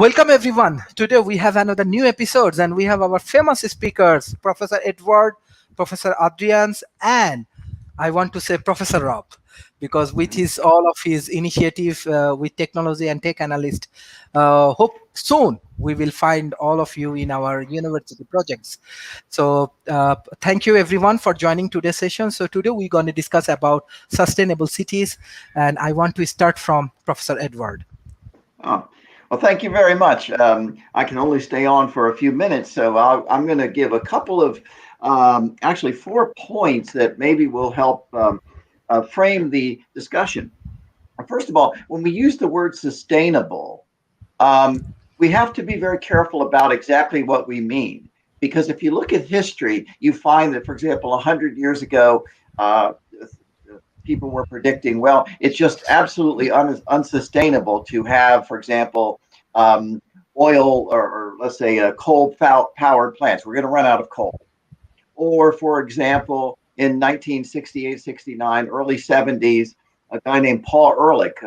Welcome everyone. Today we have another new episodes and we have our famous speakers, Professor Edward, Professor Adrians, and I want to say Professor Rob, because with his all of his initiative with technology and tech analyst, hope soon we will find all of you in our university projects. So thank you everyone for joining today's session. So today we're going to discuss about sustainable cities, and I want to start from Professor Edward. Oh, well, thank you very much. I can only stay on for a few minutes, so I'm going to give a couple of, actually 4 points that maybe will help frame the discussion. First of all, when we use the word sustainable, we have to be very careful about exactly what we mean. Because if you look at history, you find that, for example, 100 years ago, people were predicting, well, it's just absolutely unsustainable to have, for example, oil or let's say coal powered plants. We're going to run out of coal. Or, for example, in 1968, 69, early 70s, a guy named Paul Ehrlich,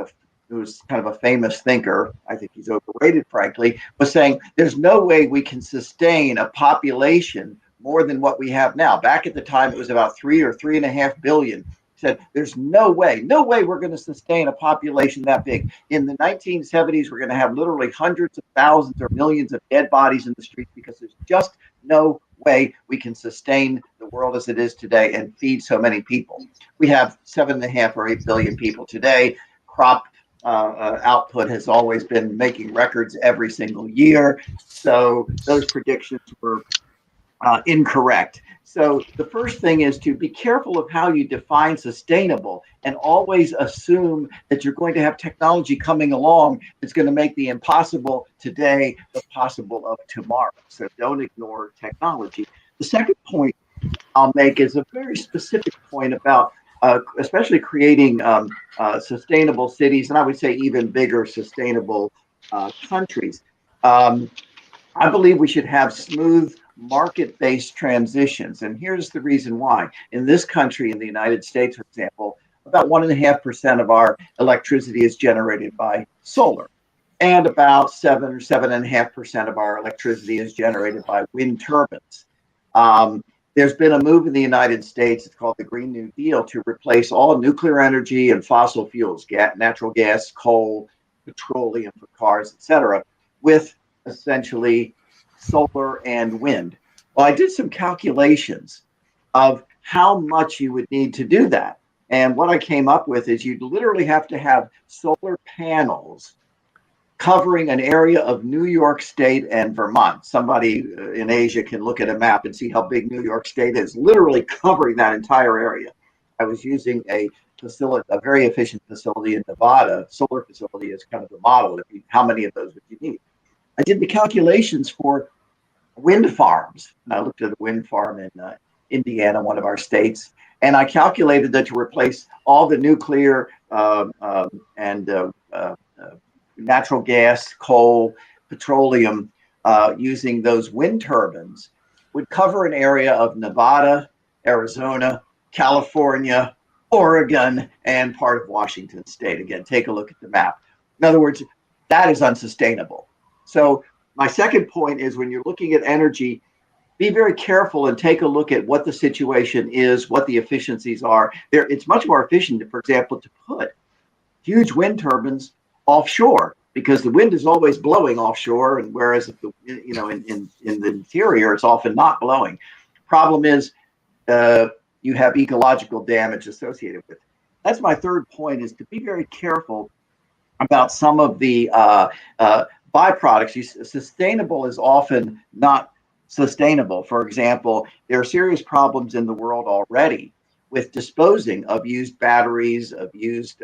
who was kind of a famous thinker, I think he's overrated, frankly, was saying there's no way we can sustain a population more than what we have now. Back at the time, it was about 3 or 3.5 billion. Said there's no way we're going to sustain a population that big. In the 1970s, we're going to have literally hundreds of thousands or millions of dead bodies in the streets because there's just no way we can sustain the world as it is today and feed so many people. We have 7.5 or 8 billion people today. Crop output has always been making records every single year. So those predictions were incorrect. So the first thing is to be careful of how you define sustainable and always assume that you're going to have technology coming along that's going to make the impossible today the possible of tomorrow. So don't ignore technology. The second point I'll make is a very specific point about especially creating sustainable cities, and I would say even bigger sustainable countries. I believe we should have smooth market-based transitions. And here's the reason why. In this country, in the United States, for example, about 1.5% of our electricity is generated by solar. And about 7 or 7.5% of our electricity is generated by wind turbines. There's been a move in the United States, it's called the Green New Deal, to replace all nuclear energy and fossil fuels, natural gas, coal, petroleum for cars, etc., with essentially solar and wind. Well, I did some calculations of how much you would need to do that. And what I came up with is you'd literally have to have solar panels covering an area of New York State and Vermont. Somebody in Asia can look at a map and see how big New York State is, literally covering that entire area. I was using a very efficient facility in Nevada, solar facility as kind of the model. How many of those would you need? I did the calculations for wind farms. And I looked at a wind farm in Indiana, one of our states, and I calculated that to replace all the nuclear and natural gas, coal, petroleum using those wind turbines would cover an area of Nevada, Arizona, California, Oregon, and part of Washington State. Again, take a look at the map. In other words, that is unsustainable. So my second point is when you're looking at energy, be very careful and take a look at what the situation is, what the efficiencies are. It's much more efficient, for example, to put huge wind turbines offshore because the wind is always blowing offshore, and whereas if in the interior it's often not blowing. Problem is you have ecological damage associated with it. That's my third point, is to be very careful about some of the byproducts. Sustainable is often not sustainable. For example, there are serious problems in the world already with disposing of used batteries, of used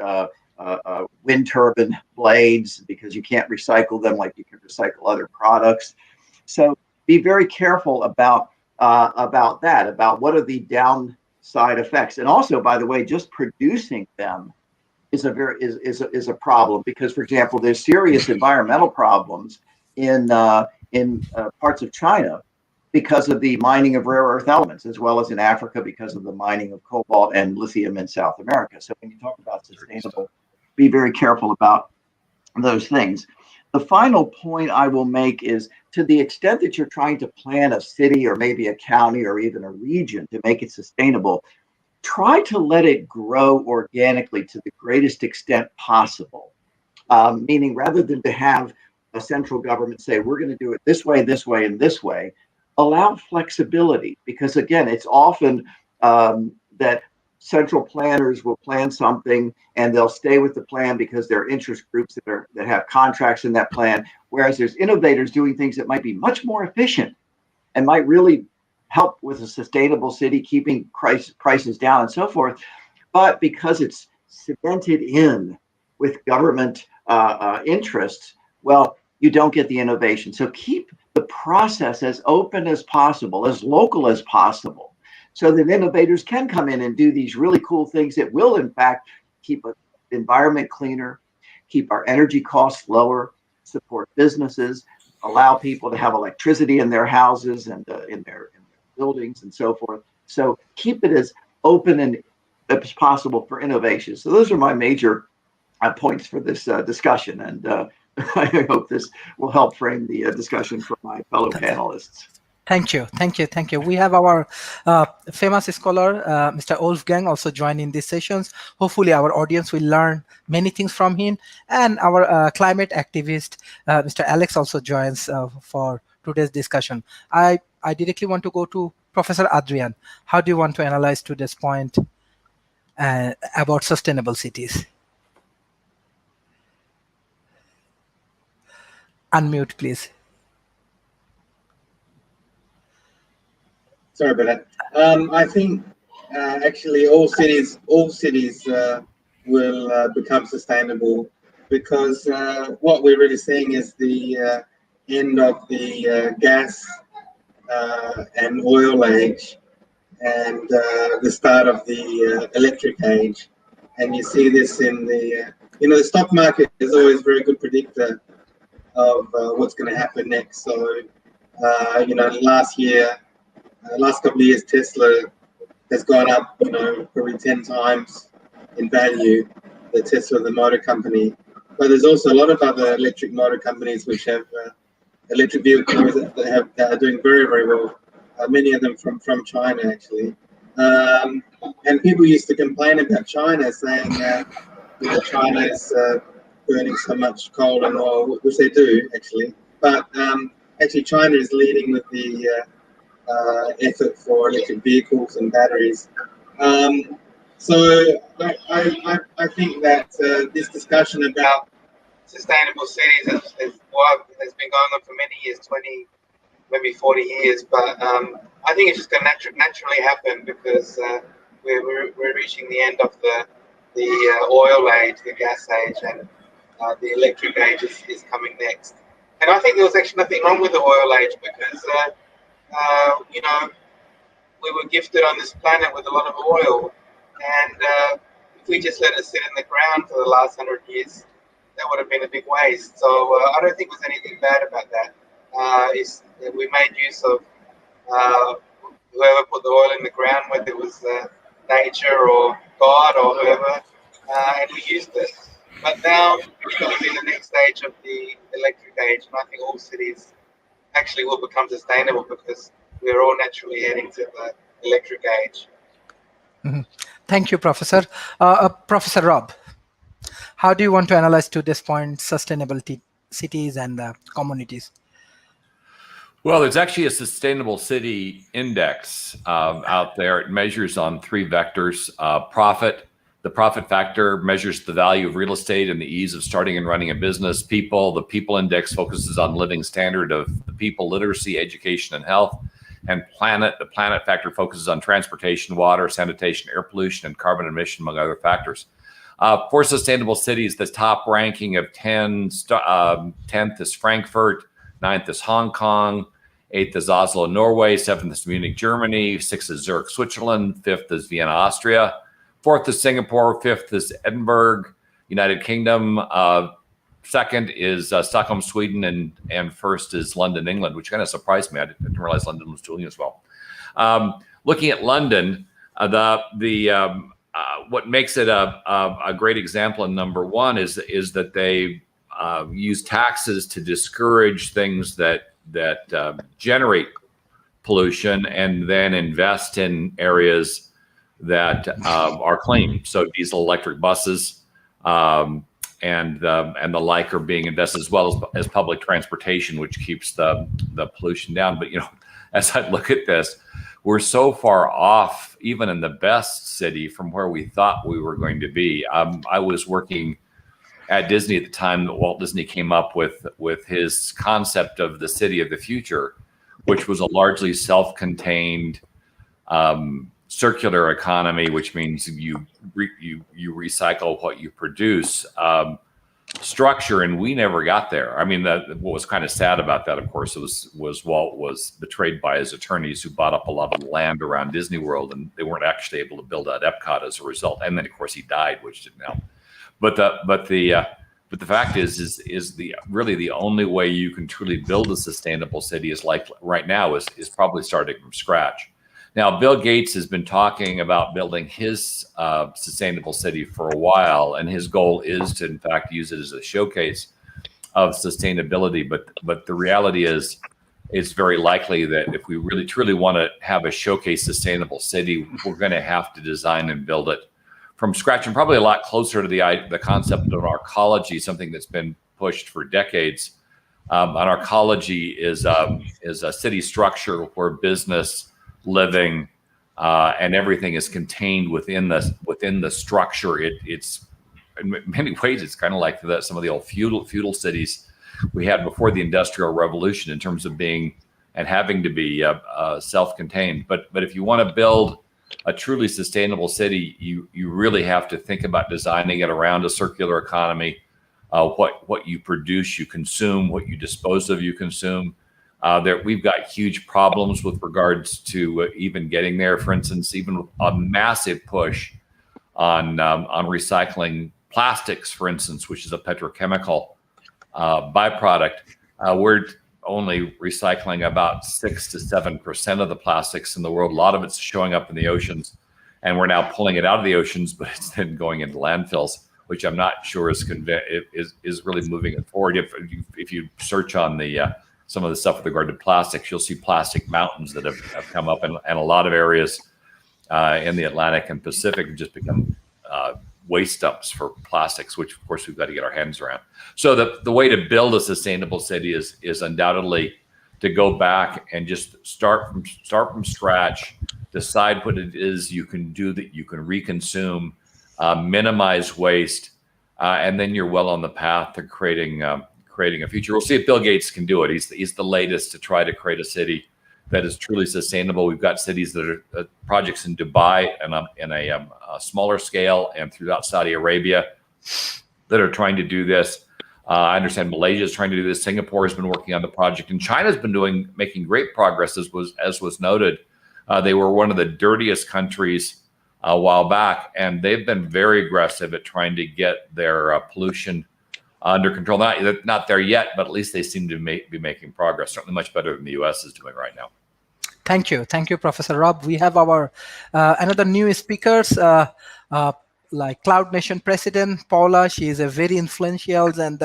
wind turbine blades, because you can't recycle them like you can recycle other products. So be very careful about that, about what are the downside effects. And also, by the way, just producing them is a problem, because, for example, there's serious environmental problems in parts of China because of the mining of rare earth elements, as well as in Africa because of the mining of cobalt and lithium in South America. So when you talk about sustainable, be very careful about those things. The final point I will make is, to the extent that you're trying to plan a city or maybe a county or even a region to make it sustainable, try to let it grow organically to the greatest extent possible. Meaning, rather than to have a central government say, we're going to do it this way, and this way, allow flexibility. Because again, it's often that central planners will plan something and they'll stay with the plan because there are interest groups that have contracts in that plan. Whereas there's innovators doing things that might be much more efficient and might really help with a sustainable city, keeping prices down and so forth. But because it's cemented in with government interests, well, you don't get the innovation. So keep the process as open as possible, as local as possible, so that innovators can come in and do these really cool things that will, in fact, keep the environment cleaner, keep our energy costs lower, support businesses, allow people to have electricity in their houses and in their buildings and so forth. So keep it as open and as possible for innovation. So those are my major points for this discussion, and I hope this will help frame the discussion for my fellow panelists. Thank you, thank you, thank you. We have our famous scholar, Mr. Wolfgang, also joining these sessions. Hopefully our audience will learn many things from him. And our climate activist, Mr. Alex, also joins for today's discussion. I directly want to go to Professor Adrian. How do you want to analyze today's point about sustainable cities? Unmute, please. Sorry about that. I think actually all cities will become sustainable, because what we're really seeing is the end of the gas and oil age, and the start of the electric age. And you see this in the the stock market is always a very good predictor of what's going to happen next. So last couple of years, Tesla has gone up, probably 10 times in value, the Tesla, the motor company. But there's also a lot of other electric motor companies which have electric vehicles that are doing very, very well. Many of them from China, actually. And people used to complain about China, saying, China is burning so much coal and oil, which they do, actually. But actually, China is leading with the effort for electric vehicles and batteries. So I think that this discussion about sustainable cities has been going on for many years, 20, maybe 40 years, but I think it's just going to naturally happen, because we're reaching the end of the oil age, the gas age, and the electric age is coming next. And I think there was actually nothing wrong with the oil age, because we were gifted on this planet with a lot of oil, and if we just let it sit in the ground for the last 100 years, that would have been a big waste. So I don't think there's anything bad about that. We made use of whoever put the oil in the ground, whether it was nature or God or whoever, and we used it. But now we're going to be in the next stage of the electric age, and I think all cities actually will become sustainable, because we're all naturally heading to the electric age. Mm-hmm. Thank you, Professor. Professor Rob, how do you want to analyze to this point sustainability cities and communities? Well, there's actually a sustainable city index out there. It measures on 3 vectors. Profit. The profit factor measures the value of real estate and the ease of starting and running a business. People. The people index focuses on living standard of the people, literacy, education, and health. And planet. The planet factor focuses on transportation, water, sanitation, air pollution, and carbon emission, among other factors. For sustainable cities, the top ranking of 10th is Frankfurt, 9th is Hong Kong, 8th is Oslo, Norway, 7th is Munich, Germany, 6th is Zurich, Switzerland, 5th is Vienna, Austria, 4th is Singapore, 5th is Edinburgh, United Kingdom, 2nd is Stockholm, Sweden, and 1st is London, England, which kind of surprised me. I didn't realize London was doing as well. Looking at London, what makes it a great example in number 1 is that they use taxes to discourage things that generate pollution, and then invest in areas that are clean. So diesel electric buses and the like are being invested, as well as public transportation, which keeps the pollution down. But as I look at this, we're so far off, even in the best city, from where we thought we were going to be. I was working at Disney at the time that Walt Disney came up with his concept of the city of the future, which was a largely self-contained circular economy, which means you recycle what you produce structure, and we never got there. I mean, what was kind of sad about that, of course, was Walt was betrayed by his attorneys, who bought up a lot of the land around Disney World, and they weren't actually able to build out Epcot as a result. And then, of course, he died, which didn't help. But the fact is really the only way you can truly build a sustainable city is like right now is probably starting from scratch. Now, Bill Gates has been talking about building his sustainable city for a while, and his goal is to, in fact, use it as a showcase of sustainability. But the reality is, it's very likely that if we really truly want to have a showcase sustainable city, we're going to have to design and build it from scratch, and probably a lot closer to the concept of arcology, something that's been pushed for decades. An arcology is a city structure where business, living, and everything is contained within the structure. It's in many ways it's kind of like some of the old feudal cities we had before the Industrial Revolution, in terms of being and having to be self-contained. But if you want to build a truly sustainable city, you really have to think about designing it around a circular economy. What you produce, you consume. What you dispose of, you consume. We've got huge problems with regards to even getting there. For instance, even a massive push on recycling plastics, for instance, which is a petrochemical byproduct. We're only recycling about 6 to 7% of the plastics in the world. A lot of it's showing up in the oceans, and we're now pulling it out of the oceans, but it's then going into landfills, which I'm not sure is really moving it forward. If you search on some of the stuff with regard to plastics, you'll see plastic mountains that have come up, and a lot of areas in the Atlantic and Pacific have just become waste dumps for plastics, which of course we've got to get our hands around. So the way to build a sustainable city is undoubtedly to go back and just start from scratch, decide what it is you can do that you can reconsume, minimize waste, and then you're well on the path to creating a future. We'll see if Bill Gates can do it. He's the latest to try to create a city that is truly sustainable. We've got cities that are projects in Dubai and a smaller scale, and throughout Saudi Arabia that are trying to do this. I understand Malaysia is trying to do this. Singapore has been working on the project, and China's been making great progress, as was noted. They were one of the dirtiest countries a while back, and they've been very aggressive at trying to get their pollution under control. Not there yet, but at least they seem to be making progress. Certainly much better than the U.S. is doing right now. Thank you, Professor Rob. We have our another new speakers, like Cloud Nation President Paula. She is a very influential and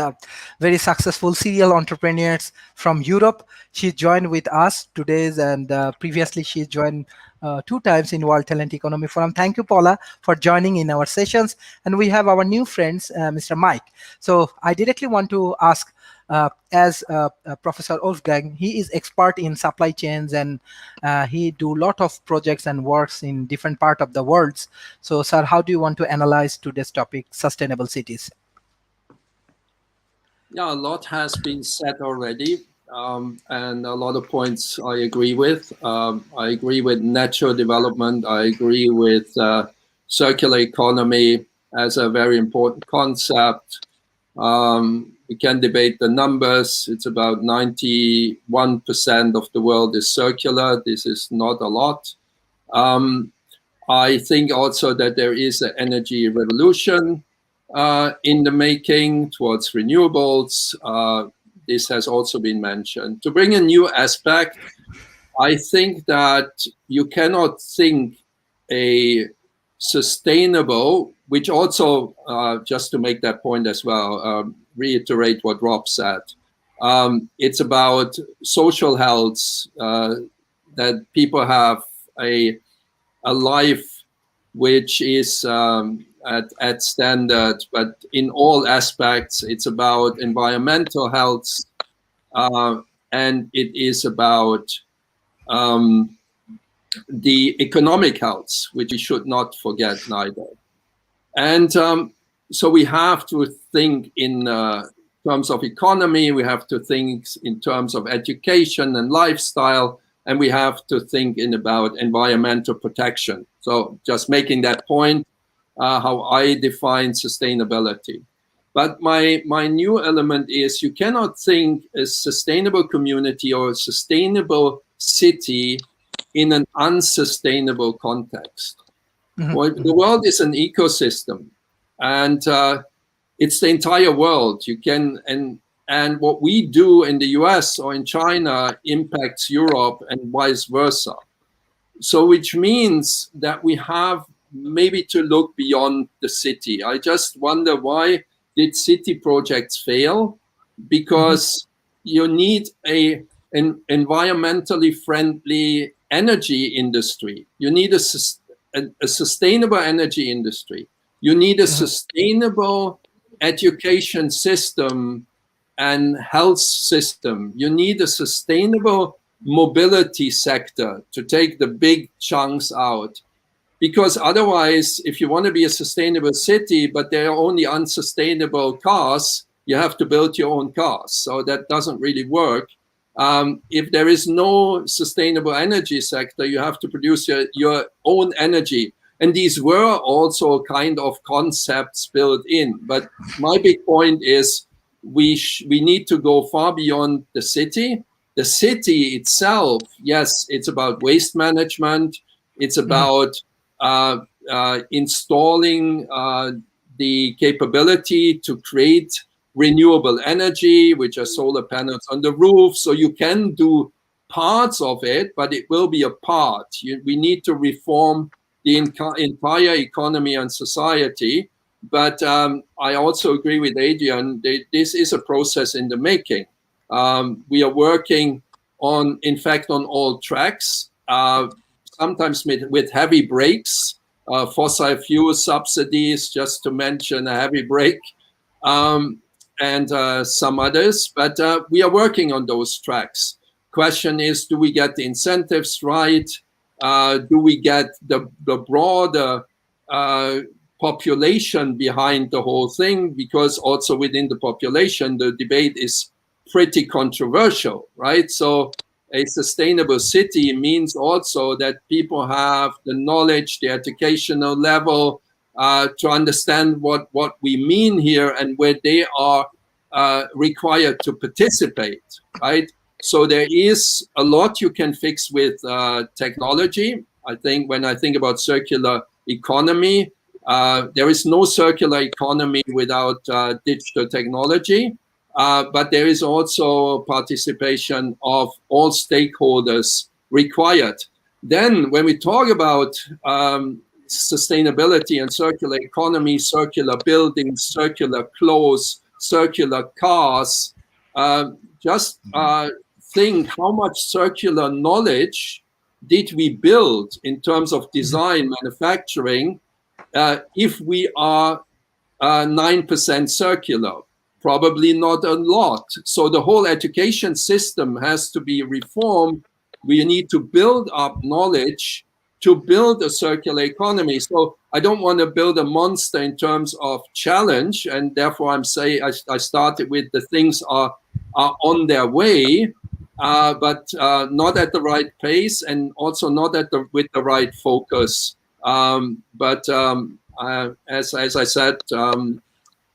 very successful serial entrepreneur from Europe. She joined with us today, and previously she joined 2 times in World Talent Economy Forum. Thank you, Paula, for joining in our sessions. And we have our new friends, Mr. Mike. So I directly want to ask, as Professor Wolfgang, he is expert in supply chains, and he do a lot of projects and works in different part of the world. So, sir, how do you want to analyze today's topic, sustainable cities? Yeah, a lot has been said already, and a lot of points I agree with. I agree with natural development. I agree with circular economy as a very important concept. We can debate the numbers. It's about 91% of the world is circular. This is not a lot. I think also that there is an energy revolution in the making towards renewables. This has also been mentioned. To bring a new aspect, I think that you cannot think a sustainable, which also, just to make that point as well, reiterate what Rob said. It's about social health, that people have a life which is at standard, but in all aspects, it's about environmental health, and it is about the economic health, which we should not forget neither. And so we have to think in terms of economy, we have to think in terms of education and lifestyle, and we have to think in about environmental protection. So just making that point, how I define sustainability. But my new element is you cannot think a sustainable community or a sustainable city in an unsustainable context. Well, the world is an ecosystem, and it's the entire world. You can and what we do in the US or in China impacts Europe and vice versa. So which means that we have maybe to look beyond the city. I just wonder, why did city projects fail? Because you need an environmentally friendly energy industry. You need a sustainable energy industry. You need a sustainable education system and health system. You need a sustainable mobility sector to take the big chunks out. Because otherwise, if you want to be a sustainable city, but there are only unsustainable cars, you have to build your own cars. So that doesn't really work. If there is no sustainable energy sector, you have to produce your own energy. And these were also kind of concepts built in. But my big point is we need to go far beyond the city. The city itself, yes, it's about waste management. It's about installing the capability to create renewable energy, which are solar panels on the roof. So you can do parts of it, but it will be a part. We need to reform the entire economy and society. But I also agree with Adrian, this is a process in the making. We are working on, in fact, on all tracks, sometimes with heavy brakes, fossil fuel subsidies, just to mention a heavy brake, and some others. But we are working on those tracks. Question is, do we get the incentives right? Do we get the broader population behind the whole thing? Because also within the population, the debate is pretty controversial, right? So a sustainable city means also that people have the knowledge, the educational level to understand what we mean here and where they are required to participate, right? So there is a lot you can fix with technology. I think when I think about circular economy, there is no circular economy without digital technology. But there is also participation of all stakeholders required. Then when we talk about sustainability and circular economy, circular buildings, circular clothes, circular cars, just think how much circular knowledge did we build in terms of design, manufacturing, if we are 9% circular? Probably not a lot. So the whole education system has to be reformed. We need to build up knowledge to build a circular economy. So I don't want to build a monster in terms of challenge, and therefore I'm saying I started with the things are on their way, but not at the right pace, and also not with the right focus. But as I said,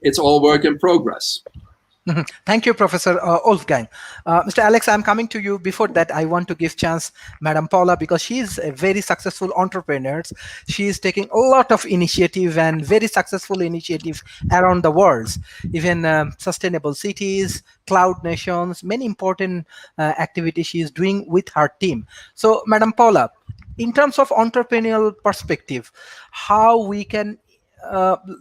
it's all work in progress. Thank you, Professor Wolfgang. Mr. Alex, I'm coming to you. Before that, I want to give chance Madam Paula, because she is a very successful entrepreneur. She is taking a lot of initiative and very successful initiative around the world, even sustainable cities, cloud nations, many important activities she is doing with her team. So, Madam Paula, in terms of entrepreneurial perspective, how we can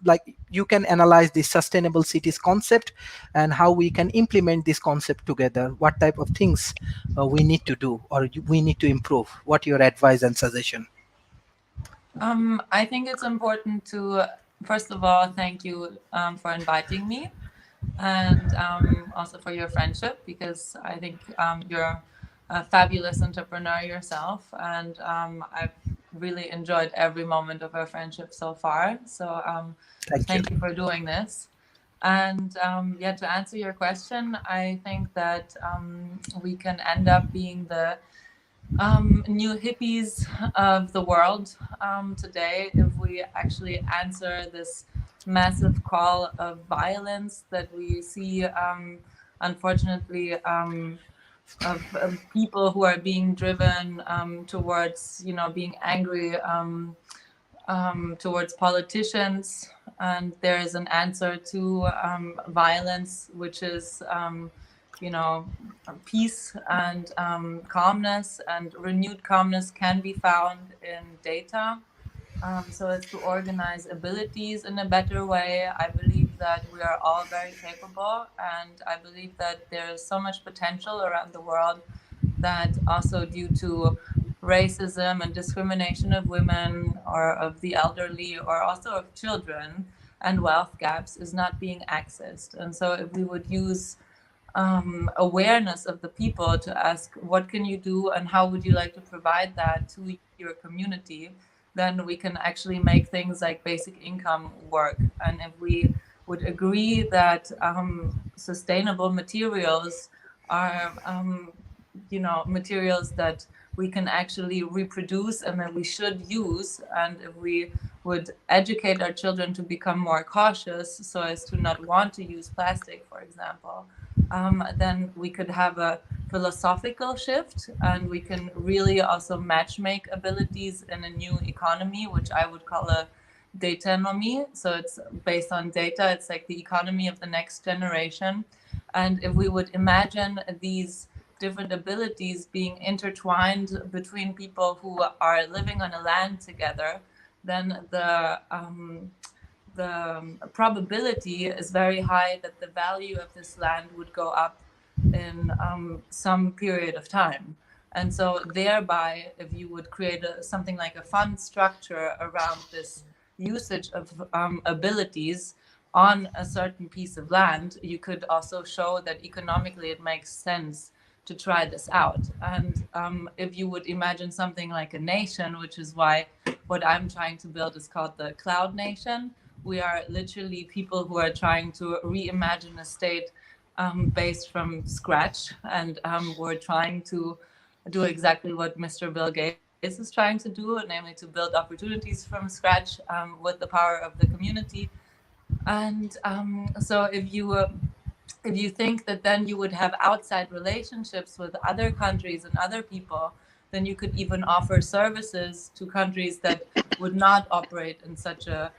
like you can analyze the sustainable cities concept and how we can implement this concept together. What type of things we need to do or we need to improve? What your advice and suggestion? I think it's important to, first of all, thank you for inviting me, and also for your friendship, because I think you're a fabulous entrepreneur yourself, and I've really enjoyed every moment of our friendship so far. So thank you for doing this. And yeah, to answer your question, I think that we can end up being the new hippies of the world today if we actually answer this massive call of violence that we see, unfortunately, of people who are being driven towards, being angry towards politicians. And there is an answer to violence, which is peace and calmness, and renewed calmness can be found in data. So as to organize abilities in a better way. I believe that we are all very capable, and I believe that there is so much potential around the world that also due to racism and discrimination of women or of the elderly or also of children and wealth gaps is not being accessed. And so if we would use awareness of the people to ask, what can you do and how would you like to provide that to your community, then we can actually make things like basic income work. And if we would agree that sustainable materials are, materials that we can actually reproduce and that we should use, and if we would educate our children to become more cautious so as to not want to use plastic, for example, then we could have a philosophical shift, and we can really also matchmake abilities in a new economy, which I would call a dataeconomy. So it's based on data. It's like the economy of the next generation. And if we would imagine these different abilities being intertwined between people who are living on a land together, then the probability is very high that the value of this land would go up in some period of time. And so thereby, if you would create something like a fund structure around this usage of abilities on a certain piece of land, you could also show that economically it makes sense to try this out. And if you would imagine something like a nation, which is why what I'm trying to build is called the Cloud Nation. We are literally people who are trying to reimagine a state based from scratch. And we're trying to do exactly what Mr. Bill Gates is trying to do, namely to build opportunities from scratch with the power of the community. And so if you think that then you would have outside relationships with other countries and other people, then you could even offer services to countries that would not operate in such a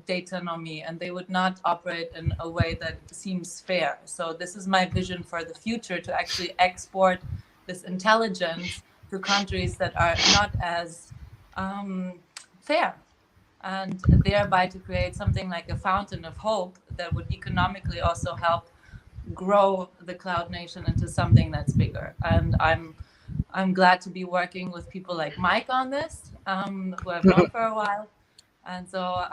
dataeconomy, and they would not operate in a way that seems fair. So this is my vision for the future, to actually export this intelligence to countries that are not as fair, and thereby to create something like a fountain of hope that would economically also help grow the Cloud Nation into something that's bigger. And I'm glad to be working with people like Mike on this, who I've known for a while. And so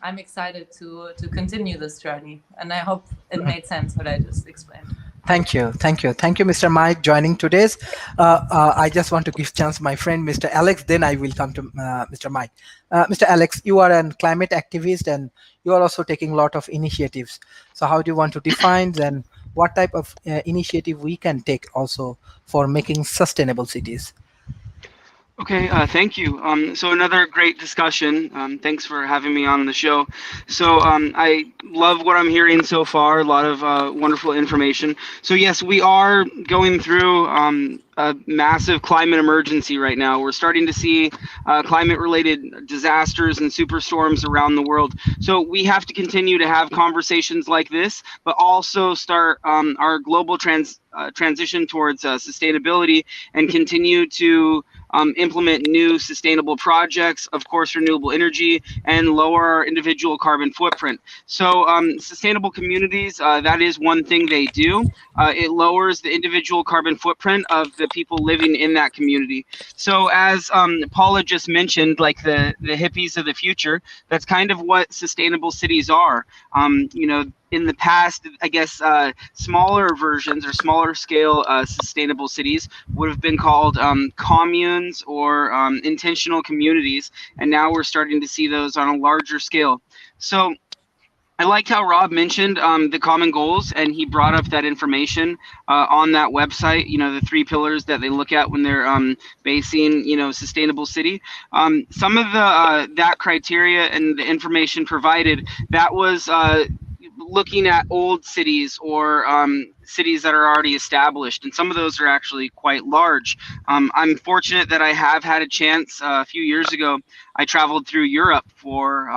I'm excited to continue this journey. And I hope it made sense what I just explained. Thank you, Mr. Mike, joining today's. I just want to give chance my friend Mr. Alex. Then I will come to Mr. Mike. Mr. Alex, you are a climate activist, and you are also taking a lot of initiatives. So how do you want to define and what type of initiative we can take also for making sustainable cities? Okay, thank you. So another great discussion. Thanks for having me on the show. So I love what I'm hearing so far, a lot of wonderful information. So yes, we are going through a massive climate emergency right now. We're starting to see climate-related disasters and superstorms around the world. So we have to continue to have conversations like this, but also start our global transition towards sustainability, and continue to implement new sustainable projects, of course, renewable energy, and lower our individual carbon footprint. So sustainable communities, that is one thing they do. It lowers the individual carbon footprint of the people living in that community. So as Paula just mentioned, like the hippies of the future, that's kind of what sustainable cities are. You know, in the past, I guess smaller versions or smaller scale sustainable cities would have been called communes or intentional communities. And now we're starting to see those on a larger scale. So I liked how Rob mentioned the common goals, and he brought up that information on that website. You know, the 3 pillars that they look at when they're basing, you know, sustainable city. Some of the that criteria and the information provided, that was looking at old cities or cities that are already established, and some of those are actually quite large. I'm fortunate that I have had a chance. A few years ago, I traveled through Europe for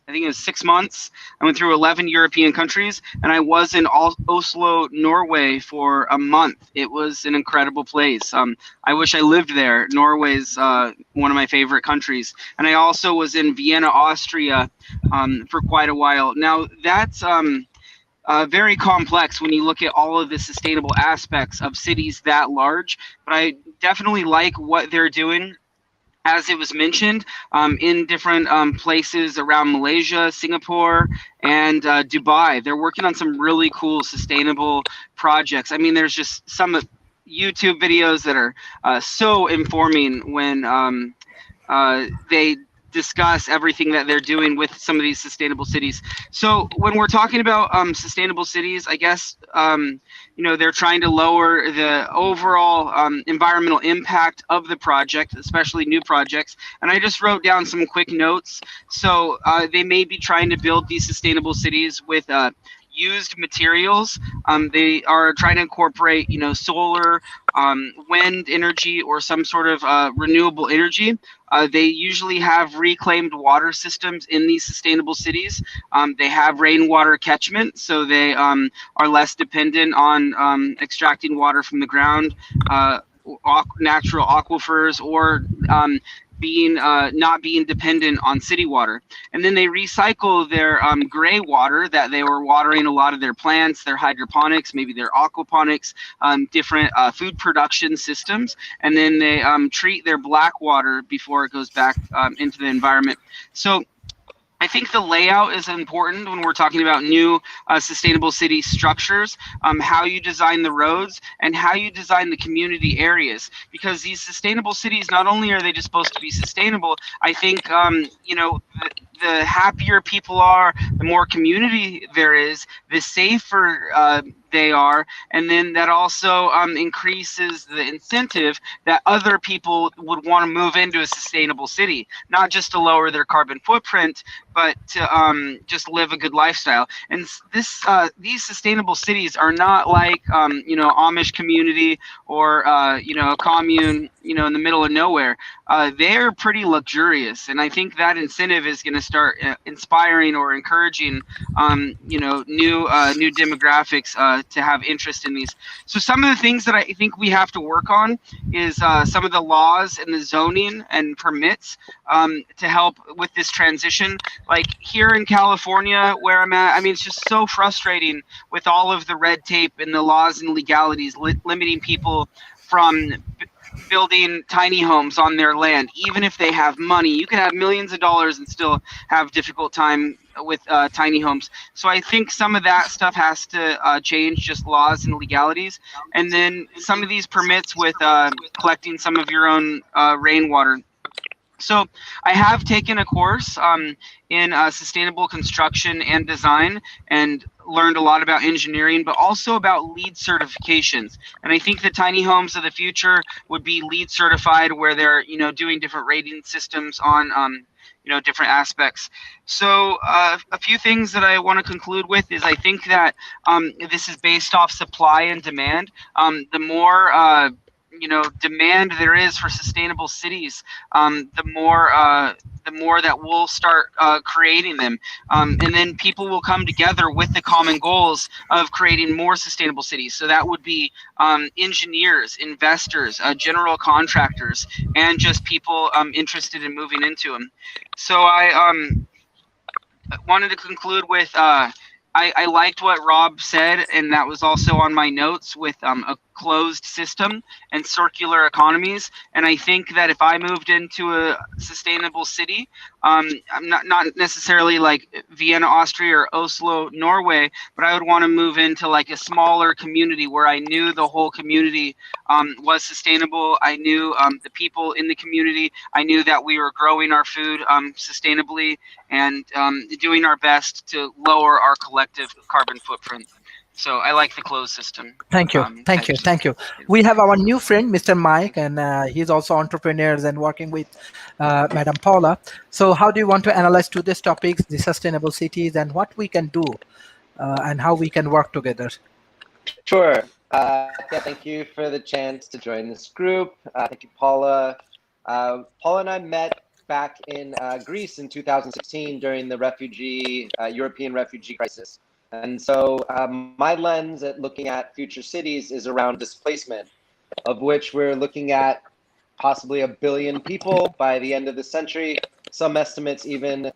I think it was 6 months. I went through 11 European countries, and I was in Oslo, Norway for a month. It was an incredible place. I wish I lived there. Norway's one of my favorite countries. And I also was in Vienna, Austria for quite a while. Now, that's very complex when you look at all of the sustainable aspects of cities that large, but I definitely like what they're doing. As it was mentioned, in different places around Malaysia, Singapore, and Dubai. They're working on some really cool sustainable projects. I mean, there's just some YouTube videos that are so informing when they discuss everything that they're doing with some of these sustainable cities. So when we're talking about sustainable cities, I guess you know, they're trying to lower the overall environmental impact of the project, especially new projects. And I just wrote down some quick notes. So they may be trying to build these sustainable cities with used materials. They are trying to incorporate, you know, solar, wind energy, or some sort of renewable energy. They usually have reclaimed water systems in these sustainable cities. They have rainwater catchment, so they are less dependent on extracting water from the ground, natural aquifers, or being not being dependent on city water. And then they recycle their gray water that they were watering a lot of their plants, their hydroponics, maybe their aquaponics, different food production systems, and then they treat their black water before it goes back into the environment. So I think the layout is important when we're talking about new sustainable city structures, how you design the roads and how you design the community areas. Because these sustainable cities, not only are they just supposed to be sustainable, I think, you know, the happier people are, the more community there is, the safer they are, and then that also increases the incentive that other people would want to move into a sustainable city, not just to lower their carbon footprint, but to just live a good lifestyle. And this these sustainable cities are not like you know, Amish community or you know, a commune, you know, in the middle of nowhere. They're pretty luxurious, and I think that incentive is going to start inspiring or encouraging you know, new demographics to have interest in these. So some of the things that I think we have to work on is some of the laws and the zoning and permits to help with this transition. Like here in California, where I'm at, I mean, it's just so frustrating with all of the red tape and the laws and legalities limiting people from building tiny homes on their land. Even if they have money, you can have millions of dollars and still have difficult time with tiny homes. So I think some of that stuff has to change, just laws and legalities. And then some of these permits with collecting some of your own rainwater. So I have taken a course in sustainable construction and design, and learned a lot about engineering, but also about LEED certifications. And I think the tiny homes of the future would be LEED certified, where they're, you know, doing different rating systems on you know, different aspects. So a few things that I want to conclude with is I think that this is based off supply and demand. The more demand there is for sustainable cities, the more that we'll start creating them, and then people will come together with the common goals of creating more sustainable cities. So that would be engineers, investors, general contractors, and just people interested in moving into them. So I wanted to conclude with I liked what Rob said, and that was also on my notes with a closed system and circular economies. And I think that if I moved into a sustainable city, I'm not necessarily like Vienna, Austria, or Oslo, Norway, but I would want to move into like a smaller community where I knew the whole community was sustainable. I knew the people in the community. I knew that we were growing our food sustainably and doing our best to lower our collective carbon footprint. So I like the closed system. Thank you, thank you, thank you. We have our new friend, Mr. Mike, and he's also entrepreneurs and working with Madam Paula. So how do you want to analyze today's topics, the sustainable cities, and what we can do and how we can work together? Sure. Yeah, thank you for the chance to join this group. Thank you, Paula. Paula and I met back in Greece in 2016 during the European refugee crisis. And so my lens at looking at future cities is around displacement, of which we're looking at possibly 1 billion people by the end of the century, some estimates even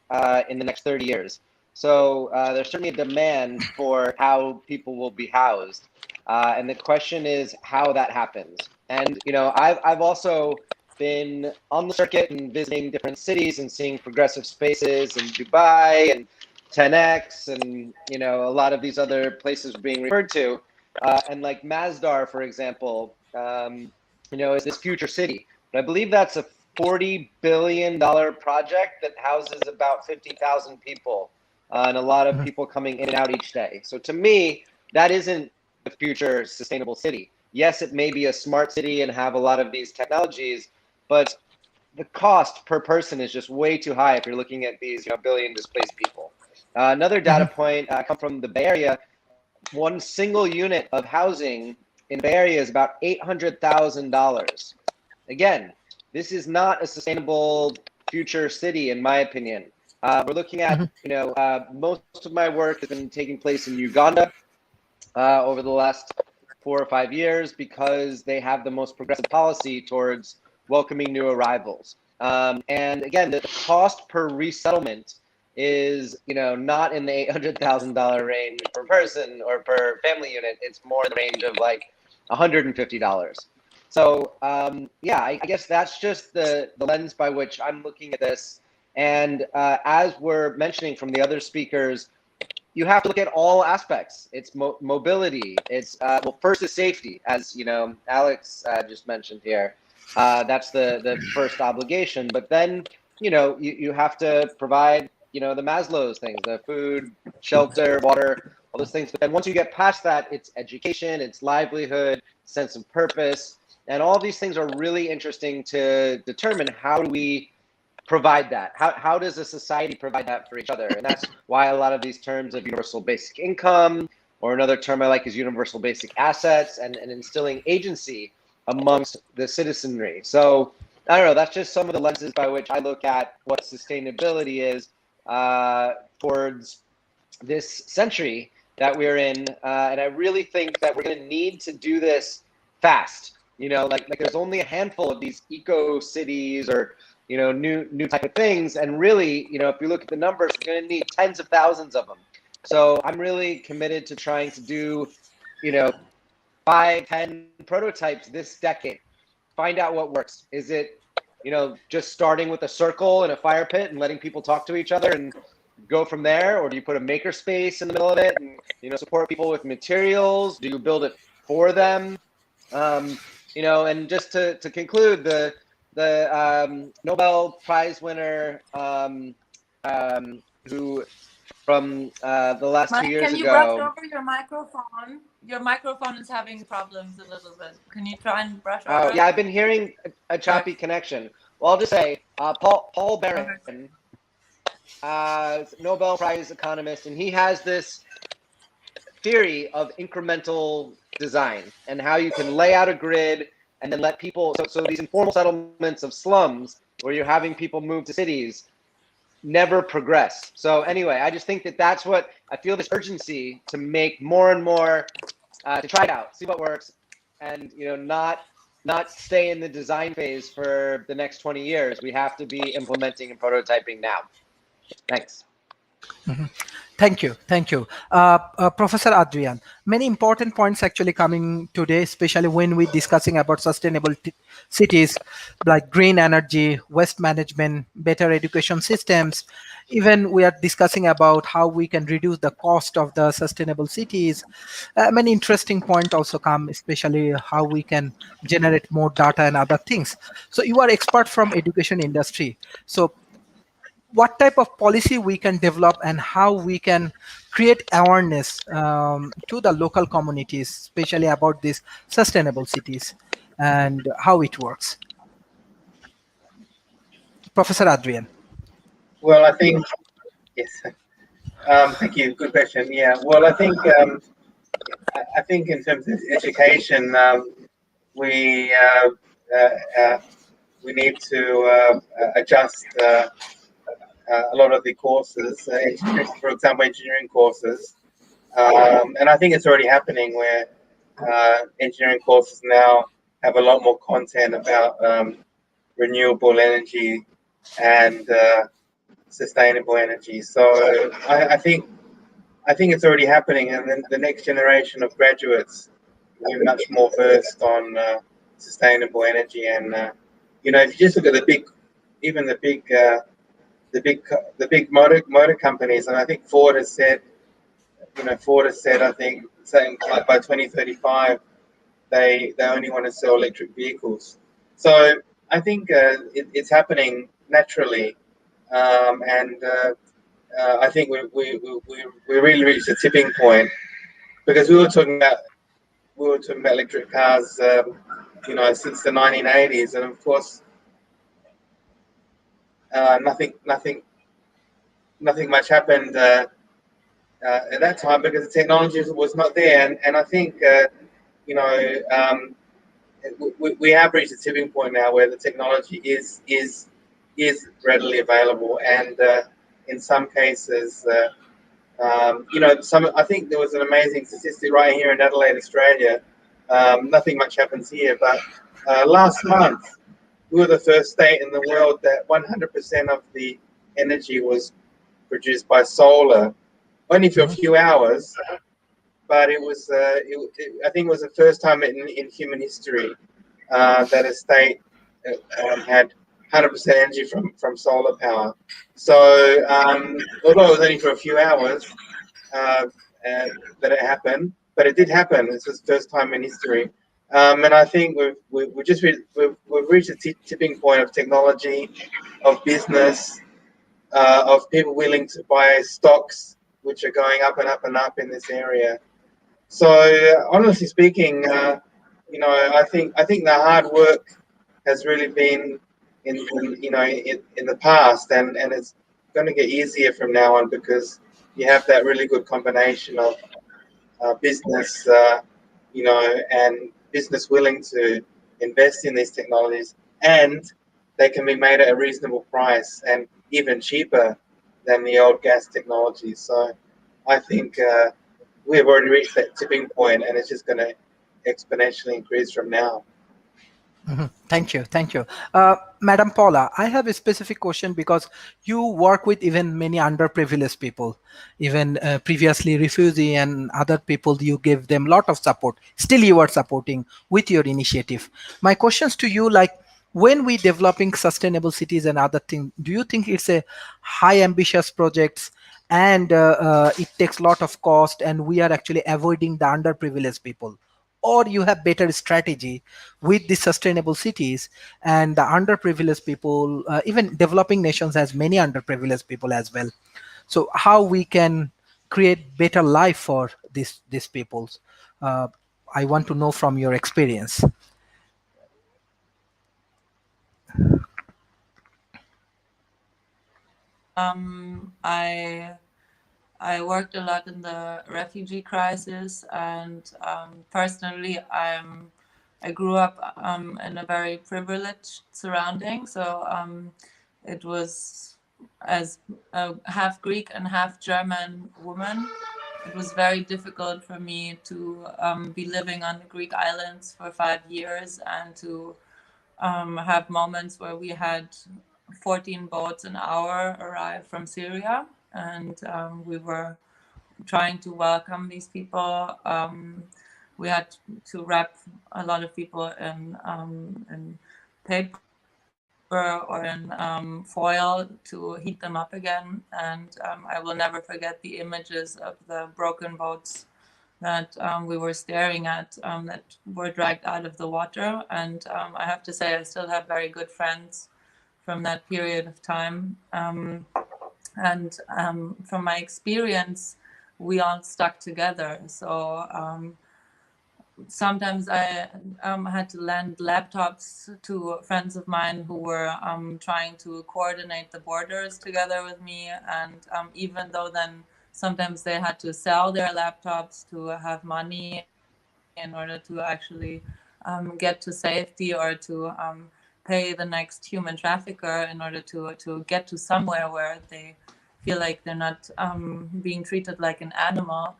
in the next 30 years. So there's certainly a demand for how people will be housed. And the question is how that happens. And, I've also been on the circuit and visiting different cities and seeing progressive spaces in Dubai and 10X and, a lot of these other places being referred to. And like Masdar, for example, is this future city. But I believe that's a $40 billion project that houses about 50,000 people and a lot of people coming in and out each day. So to me, that isn't the future sustainable city. Yes, it may be a smart city and have a lot of these technologies, but the cost per person is just way too high if you're looking at these billion displaced people. Another data point come from the Bay Area. One single unit of housing in the Bay Area is about $800,000. Again, this is not a sustainable future city, in my opinion. We're looking at, most of my work has been taking place in Uganda over the last 4 or 5 years because they have the most progressive policy towards welcoming new arrivals. And again, the cost per resettlement is, not in the $800,000 range per person or per family unit. It's more in the range of like $150. So yeah, I guess that's just the lens by which I'm looking at this. And as we're mentioning from the other speakers, you have to look at all aspects. It's mobility. It's well, first is safety, as Alex just mentioned here. That's the first obligation. But then you have to provide the Maslow's things, the food, shelter, water, all those things. But then once you get past that, it's education, it's livelihood, sense of purpose, and all these things are really interesting to determine. How do we provide that? How does a society provide that for each other? And that's why a lot of these terms of universal basic income, or another term I like is universal basic assets, and instilling agency amongst the citizenry. So I don't know, that's just some of the lenses by which I look at what sustainability is towards this century that we're in. And I really think that we're going to need to do this fast. Like there's only a handful of these eco cities or new type of things, and really, if you look at the numbers, we're going to need tens of thousands of them. So I'm really committed to trying to do 5-10 prototypes this decade. Find out what works. Is it just starting with a circle and a fire pit and letting people talk to each other and go from there, or do you put a maker space in the middle of it and support people with materials? Do you build it for them? And just to conclude, the Nobel Prize winner who from the last Mike, 2 years can you ago. brush over your microphone? Your microphone is having problems a little bit. Can you try and brush over? Oh, yeah, I've been hearing a choppy connection. Well, I'll just say Paul Barron, Nobel Prize economist, and he has this theory of incremental design and how you can lay out a grid and then let people, so these informal settlements of slums where you're having people move to cities never progress. So anyway, I just think that that's what I feel, this urgency to make more and more, to try it out, see what works, and not stay in the design phase for the next 20 years. We have to be implementing and prototyping now. Thanks. Thank you, thank you, Professor Adrian. Many important points actually coming today, especially when we're discussing about sustainable cities, like green energy, waste management, better education systems. Even we are discussing about how we can reduce the cost of the sustainable cities. Many interesting points also come, especially how we can generate more data and other things. So you are expert from education industry. So what type of policy we can develop and how we can create awareness to the local communities, especially about these sustainable cities and how it works. Professor Adrian. Well, I think, yes. Thank you. Good question. Yeah. Well, I think in terms of education, we we need to adjust a lot of the courses, for example, engineering courses, and I think it's already happening where engineering courses now have a lot more content about renewable energy and sustainable energy. So I think it's already happening, and then the next generation of graduates will be much more versed on sustainable energy. And if you just look at even the big motor companies, and I think Ford has said, I think saying like by 2035 they only want to sell electric vehicles. So I think it's happening naturally, and I think we really reached a tipping point, because we were talking about electric cars, since the 1980s, and of course, nothing much happened at that time because the technology was not there, and I think we have reached a tipping point now where the technology is readily available, and in some cases. I think there was an amazing statistic right here in Adelaide, Australia. Nothing much happens here, but last month we were the first state in the world that 100% of the energy was produced by solar, only for a few hours. But it was, I think it was the first time in human history that a state had 100% energy from solar power. So although it was only for a few hours that it happened, but it did happen. This was the first time in history, and I think we've reached a tipping point of technology, of business, of people willing to buy stocks, which are going up and up and up in this area. So honestly speaking, I think the hard work has really been in the past, and it's going to get easier from now on, because you have that really good combination of business, and business willing to invest in these technologies, and they can be made at a reasonable price and even cheaper than the old gas technologies. So I think we've already reached that tipping point, and it's just going to exponentially increase from now. Thank you. Thank you. Madam Paula, I have a specific question, because you work with even many underprivileged people, even previously refugee and other people. You give them a lot of support. Still you are supporting with your initiative. My questions to you, like, when we developing sustainable cities and other things, do you think it's a high ambitious projects, and it takes a lot of cost, and we are actually avoiding the underprivileged people? Or you have better strategy with the sustainable cities and the underprivileged people? Even developing nations has many underprivileged people as well. So how we can create better life for these peoples? I want to know from your experience. I worked a lot in the refugee crisis, and personally, I'm I grew up in a very privileged surrounding, so it was, as a half Greek and half German woman, it was very difficult for me to be living on the Greek islands for 5 years and to have moments where we had 14 boats an hour arrive from Syria, and we were trying to welcome these people. We had to wrap a lot of people in paper or in foil to heat them up again. And I will never forget the images of the broken boats that we were staring at that were dragged out of the water. And I have to say, I still have very good friends from that period of time. And from my experience, we all stuck together. So sometimes I had to lend laptops to friends of mine who were trying to coordinate the borders together with me. And even though then sometimes they had to sell their laptops to have money in order to actually get to safety or to pay the next human trafficker in order to get to somewhere where they feel like they're not being treated like an animal.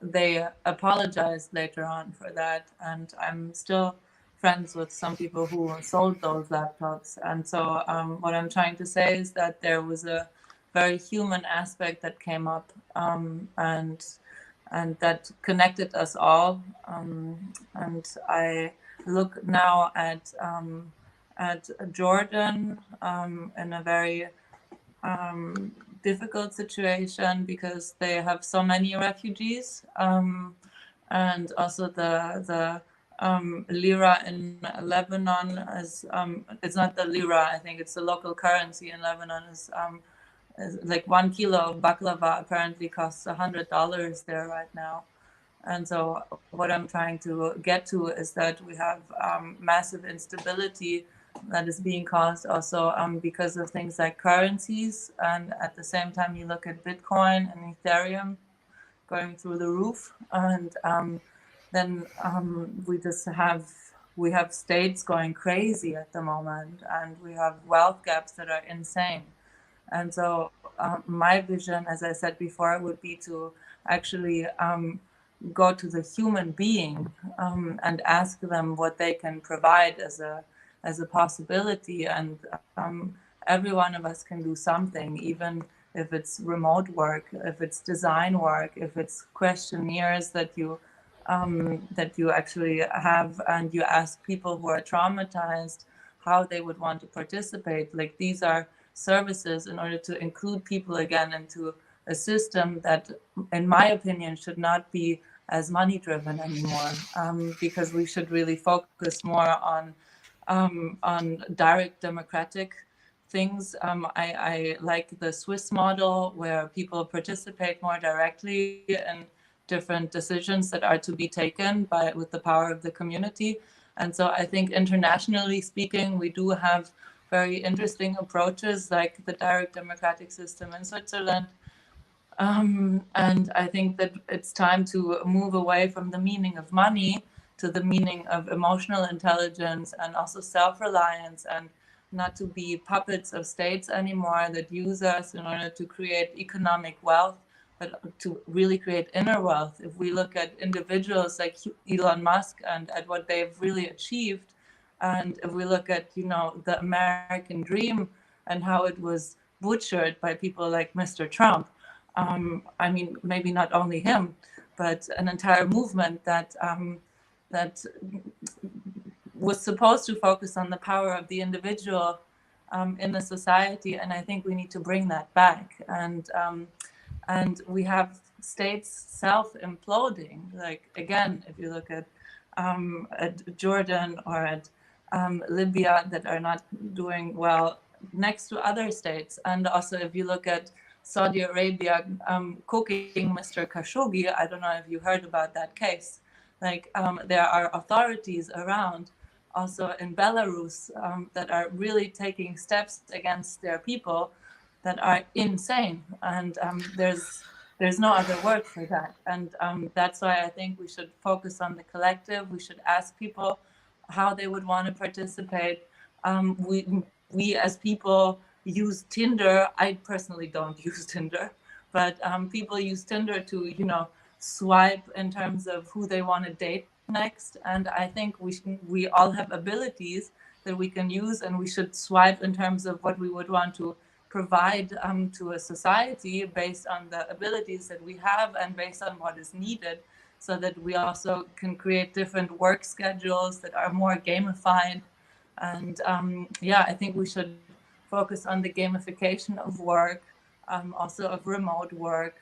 They apologized later on for that, and I'm still friends with some people who sold those laptops. And so what I'm trying to say is that there was a very human aspect that came up, and that connected us all. And I look now at Jordan in a very difficult situation because they have so many refugees, and also the lira in Lebanon is it's not the lira, I think it's the local currency in Lebanon is like 1 kilo of baklava apparently costs $100 there right now. And so what I'm trying to get to is that we have massive instability that is being caused also because of things like currencies. And at the same time, you look at Bitcoin and Ethereum going through the roof. And then we have states going crazy at the moment, and we have wealth gaps that are insane. And so my vision, as I said before, would be to actually go to the human being and ask them what they can provide as a possibility. And every one of us can do something, even if it's remote work, if it's design work, if it's questionnaires that you actually have and you ask people who are traumatized how they would want to participate. Like, these are services in order to include people again into a system that, in my opinion, should not be as money driven anymore, because we should really focus more on direct democratic things. I like the Swiss model where people participate more directly in different decisions that are to be taken with the power of the community. And so I think internationally speaking, we do have very interesting approaches like the direct democratic system in Switzerland. And I think that it's time to move away from the meaning of money to the meaning of emotional intelligence and also self-reliance, and not to be puppets of states anymore that use us in order to create economic wealth, but to really create inner wealth. If we look at individuals like Elon Musk and at what they've really achieved, and if we look at, the American dream and how it was butchered by people like Mr. Trump, I mean, maybe not only him, but an entire movement that was supposed to focus on the power of the individual in the society, and I think we need to bring that back. And we have states self-imploding. Like, again, if you look at Jordan or at Libya, that are not doing well next to other states. And also, if you look at Saudi Arabia cooking Mr. Khashoggi, I don't know if you heard about that case. Like, there are authorities around, also in Belarus, that are really taking steps against their people that are insane. And there's there's no other word for that. And that's why I think we should focus on the collective. We should ask people how they would want to participate. We as people use Tinder. I personally don't use Tinder, but people use Tinder to, swipe in terms of who they want to date next. And I think we all have abilities that we can use, and we should swipe in terms of what we would want to provide to a society based on the abilities that we have and based on what is needed, so that we also can create different work schedules that are more gamified. And I think we should focus on the gamification of work, also of remote work.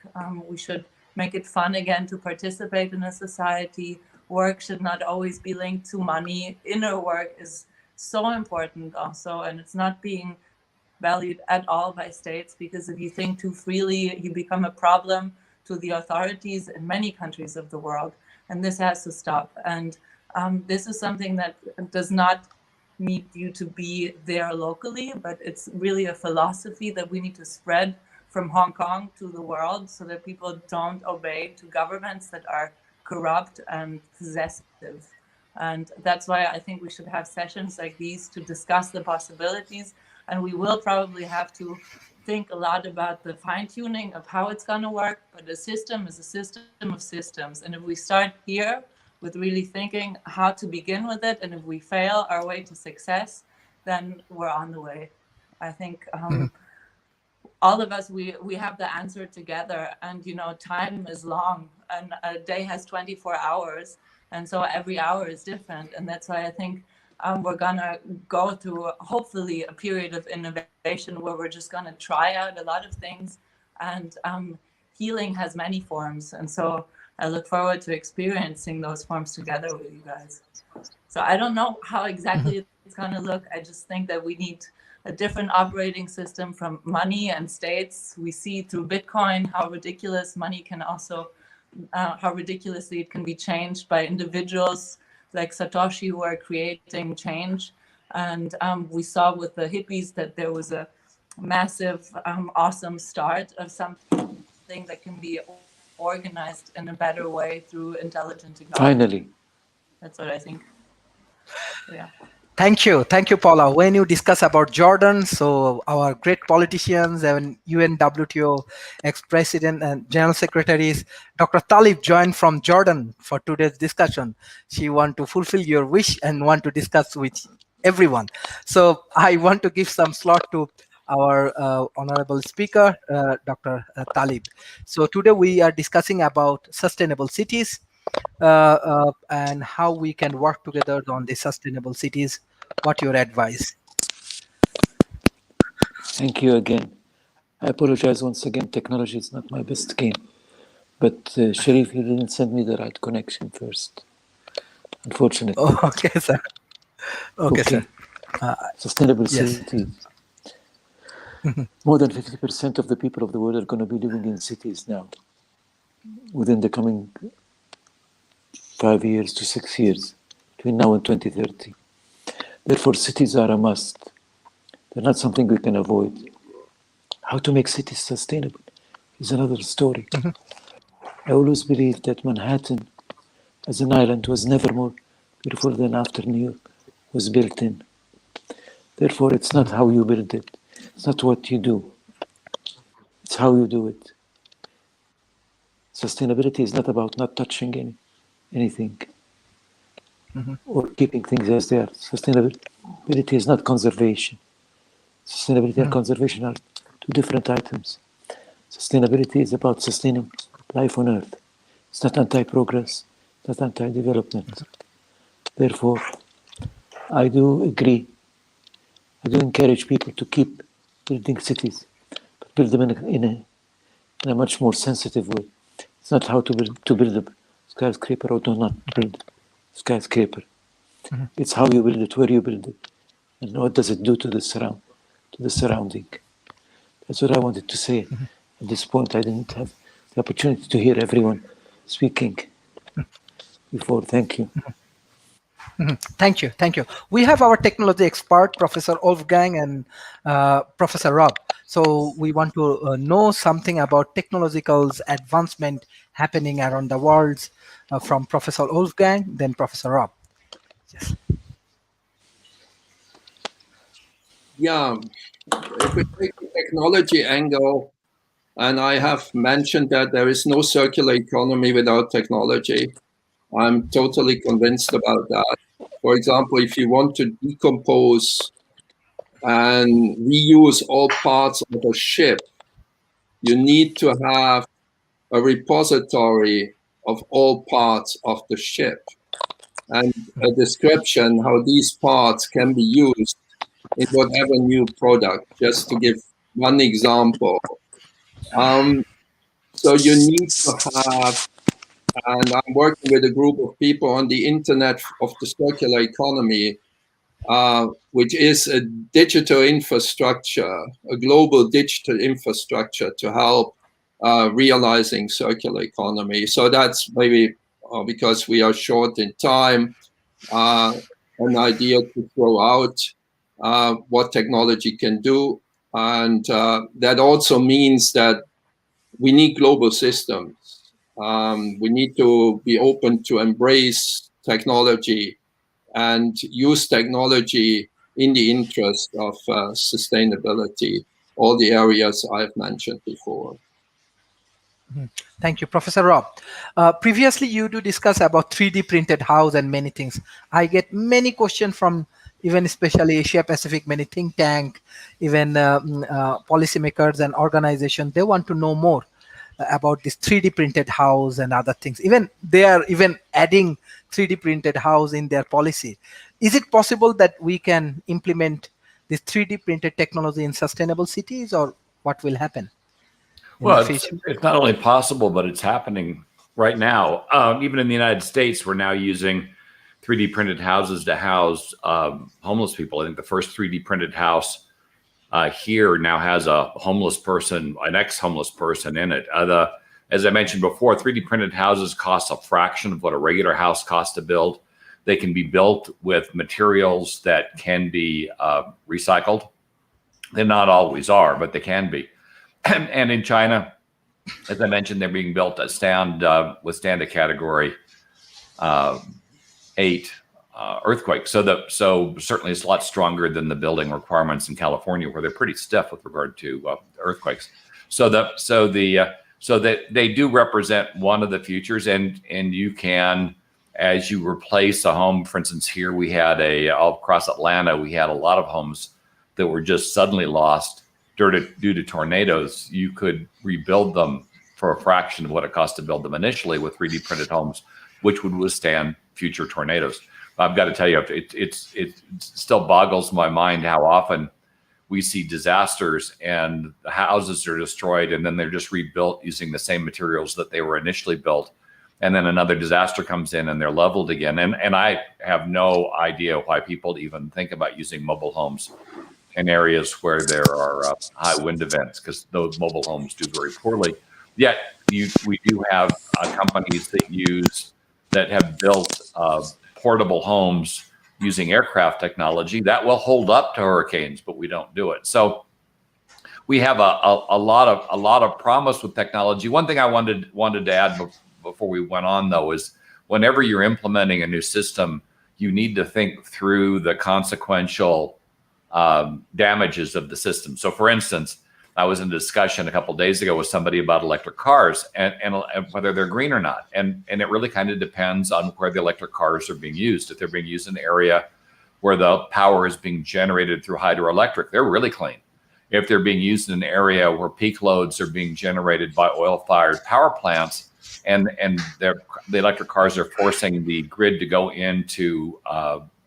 We should make it fun again to participate in a society. Work should not always be linked to money. Inner work is so important also, and it's not being valued at all by states, because if you think too freely, you become a problem to the authorities in many countries of the world, and this has to stop. And this is something that does not need you to be there locally, but it's really a philosophy that we need to spread from Hong Kong to the world, so that people don't obey to governments that are corrupt and possessive. And that's why I think we should have sessions like these to discuss the possibilities. And we will probably have to think a lot about the fine-tuning of how it's going to work, but a system is a system of systems. And if we start here with really thinking how to begin with it, and if we fail our way to success, then we're on the way. I think all of us, we have the answer together. And, time is long, and a day has 24 hours. And so every hour is different. And that's why I think we're going to go through, hopefully, a period of innovation where we're just going to try out a lot of things. And healing has many forms. And so I look forward to experiencing those forms together with you guys. So I don't know how exactly it's going to look. I just think that we need a different operating system from money and states. We see through Bitcoin how ridiculous money can also, how ridiculously it can be changed by individuals like Satoshi who are creating change. And we saw with the hippies that there was a massive, awesome start of something that can be organized in a better way through intelligent technology. Finally. That's what I think. Yeah. Thank you, Paula. When you discuss about Jordan, so our great politicians and UN WTO ex-president and general secretaries, Dr. Talib joined from Jordan for today's discussion. She want to fulfill your wish and want to discuss with everyone. So I want to give some slot to our honorable speaker, Dr. Talib. So today we are discussing about sustainable cities. And how we can work together on the sustainable cities. What your advice? Thank you again. I apologize once again. Technology is not my best game. But Sharif, you didn't send me the right connection first. Unfortunately. Oh, okay, sir. Okay, sir. Sustainable yes. cities. More than 50% of the people of the world are going to be living in cities now, within the coming 5 years to 6 years, between now and 2030. Therefore, cities are a must. They're not something we can avoid. How to make cities sustainable is another story. I always believed that Manhattan as an island was never more beautiful than after New York was built in. Therefore, it's not how you build it. It's not what you do. It's how you do it. Sustainability is not about not touching anything or keeping things as they are. Sustainability is not conservation. Sustainability and conservation are two different items. Sustainability is about sustaining life on Earth. It's not anti-progress, not anti-development. Therefore, I do agree. I do encourage people to keep building cities, but build them in a much more sensitive way. It's not how to build a skyscraper or to not build a skyscraper. It's how you build it, where you build it, and what does it do to the surrounding. That's what I wanted to say. At this point, I didn't have the opportunity to hear everyone speaking before. Thank you. Thank you. Thank you. We have our technology expert, Professor Wolfgang and Professor Rob. So we want to know something about technological advancement happening around the world from Professor Wolfgang, then Professor Rob. Yes. Yeah, if we take the technology angle, and I have mentioned that there is no circular economy without technology. I'm totally convinced about that. For example, if you want to decompose and reuse all parts of a ship, you need to have a repository of all parts of the ship and a description how these parts can be used in whatever new product, just to give one example. So you need to have, and I'm working with a group of people on the Internet of the Circular Economy, which is a digital infrastructure, a global digital infrastructure to help realizing circular economy. So that's maybe because we are short in time, an idea to throw out what technology can do. And that also means that we need global systems. We need to be open to embrace technology and use technology in the interest of sustainability, all the areas I've mentioned before. Thank you, Professor Rob. Previously, you do discuss about 3D printed house and many things. I get many questions from even especially Asia Pacific, many think tank, even policymakers and organizations. They want to know more about this 3D printed house and other things. Even they are even adding 3D printed house in their policy. Is it possible that we can implement this 3D printed technology in sustainable cities, or what will happen? Well, it's not only possible, but it's happening right now. Even in the United States, we're now using 3D printed houses to house homeless people. I think the first 3D printed house here now has a homeless person, an ex-homeless person in it. As I mentioned before, 3D printed houses cost a fraction of what a regular house costs to build. They can be built with materials that can be recycled. They not always are, but they can be. And in China, as I mentioned, they're being built to withstand a Category 8 earthquake. So certainly it's a lot stronger than the building requirements in California, where they're pretty stiff with regard to earthquakes. So that they do represent one of the futures, and you can, as you replace a home, for instance, here we had all across Atlanta, we had a lot of homes that were just suddenly lost due to tornadoes. You could rebuild them for a fraction of what it cost to build them initially with 3D printed homes, which would withstand future tornadoes. I've got to tell you, it still boggles my mind how often we see disasters and the houses are destroyed and then they're just rebuilt using the same materials that they were initially built. And then another disaster comes in and they're leveled again. And I have no idea why people even think about using mobile homes in areas where there are high wind events, because those mobile homes do very poorly. Yet we do have companies that have built portable homes using aircraft technology that will hold up to hurricanes, but we don't do it. So we have a lot of promise with technology. One thing I wanted to add before we went on, though, is whenever you're implementing a new system, you need to think through the consequential damages of the system. So, for instance, I was in a discussion a couple of days ago with somebody about electric cars and whether they're green or not. And it really kind of depends on where the electric cars are being used. If they're being used in an area where the power is being generated through hydroelectric, they're really clean. If they're being used in an area where peak loads are being generated by oil-fired power plants, and the electric cars are forcing the grid to go into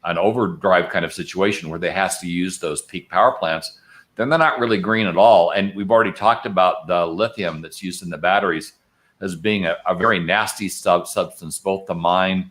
an overdrive kind of situation where they have to use those peak power plants, then they're not really green at all. And we've already talked about the lithium that's used in the batteries as being a very nasty substance, both to mine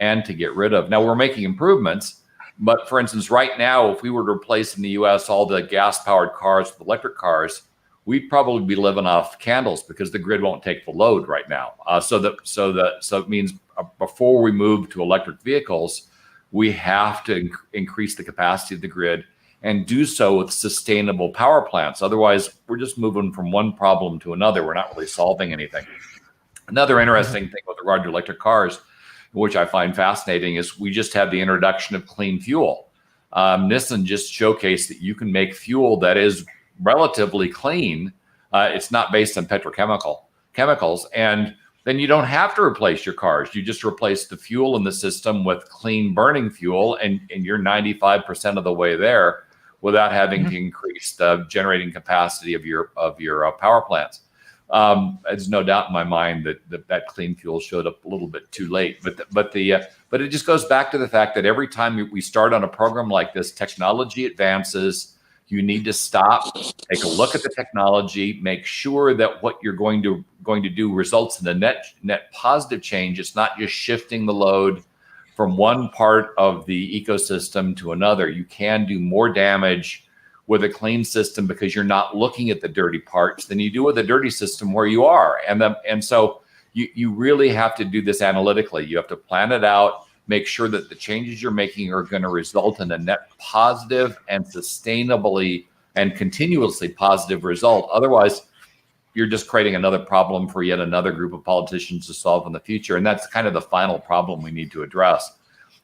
and to get rid of. Now, we're making improvements, but for instance, right now, if we were to replace in the US all the gas-powered cars with electric cars, we'd probably be living off candles because the grid won't take the load right now. So it means before we move to electric vehicles, we have to increase the capacity of the grid and do so with sustainable power plants. Otherwise, we're just moving from one problem to another. We're not really solving anything. Another interesting thing with regard to electric cars, which I find fascinating, is we just had the introduction of clean fuel. Nissan just showcased that you can make fuel that is relatively clean. It's not based on chemicals, and then you don't have to replace your cars. You just replace the fuel in the system with clean burning fuel, and you're 95% of the way there without having to increase the generating capacity of your power plants. There's no doubt in my mind that clean fuel showed up a little bit too late, but it just goes back to the fact that every time we start on a program like this, technology advances. You need to stop, take a look at the technology, make sure that what you're going to do results in a net positive change. It's not just shifting the load from one part of the ecosystem to another. You can do more damage with a clean system because you're not looking at the dirty parts than you do with a dirty system where you are. And so you really have to do this analytically. You have to plan it out, make sure that the changes you're making are going to result in a net positive and sustainably and continuously positive result. Otherwise, you're just creating another problem for yet another group of politicians to solve in the future. And that's kind of the final problem we need to address.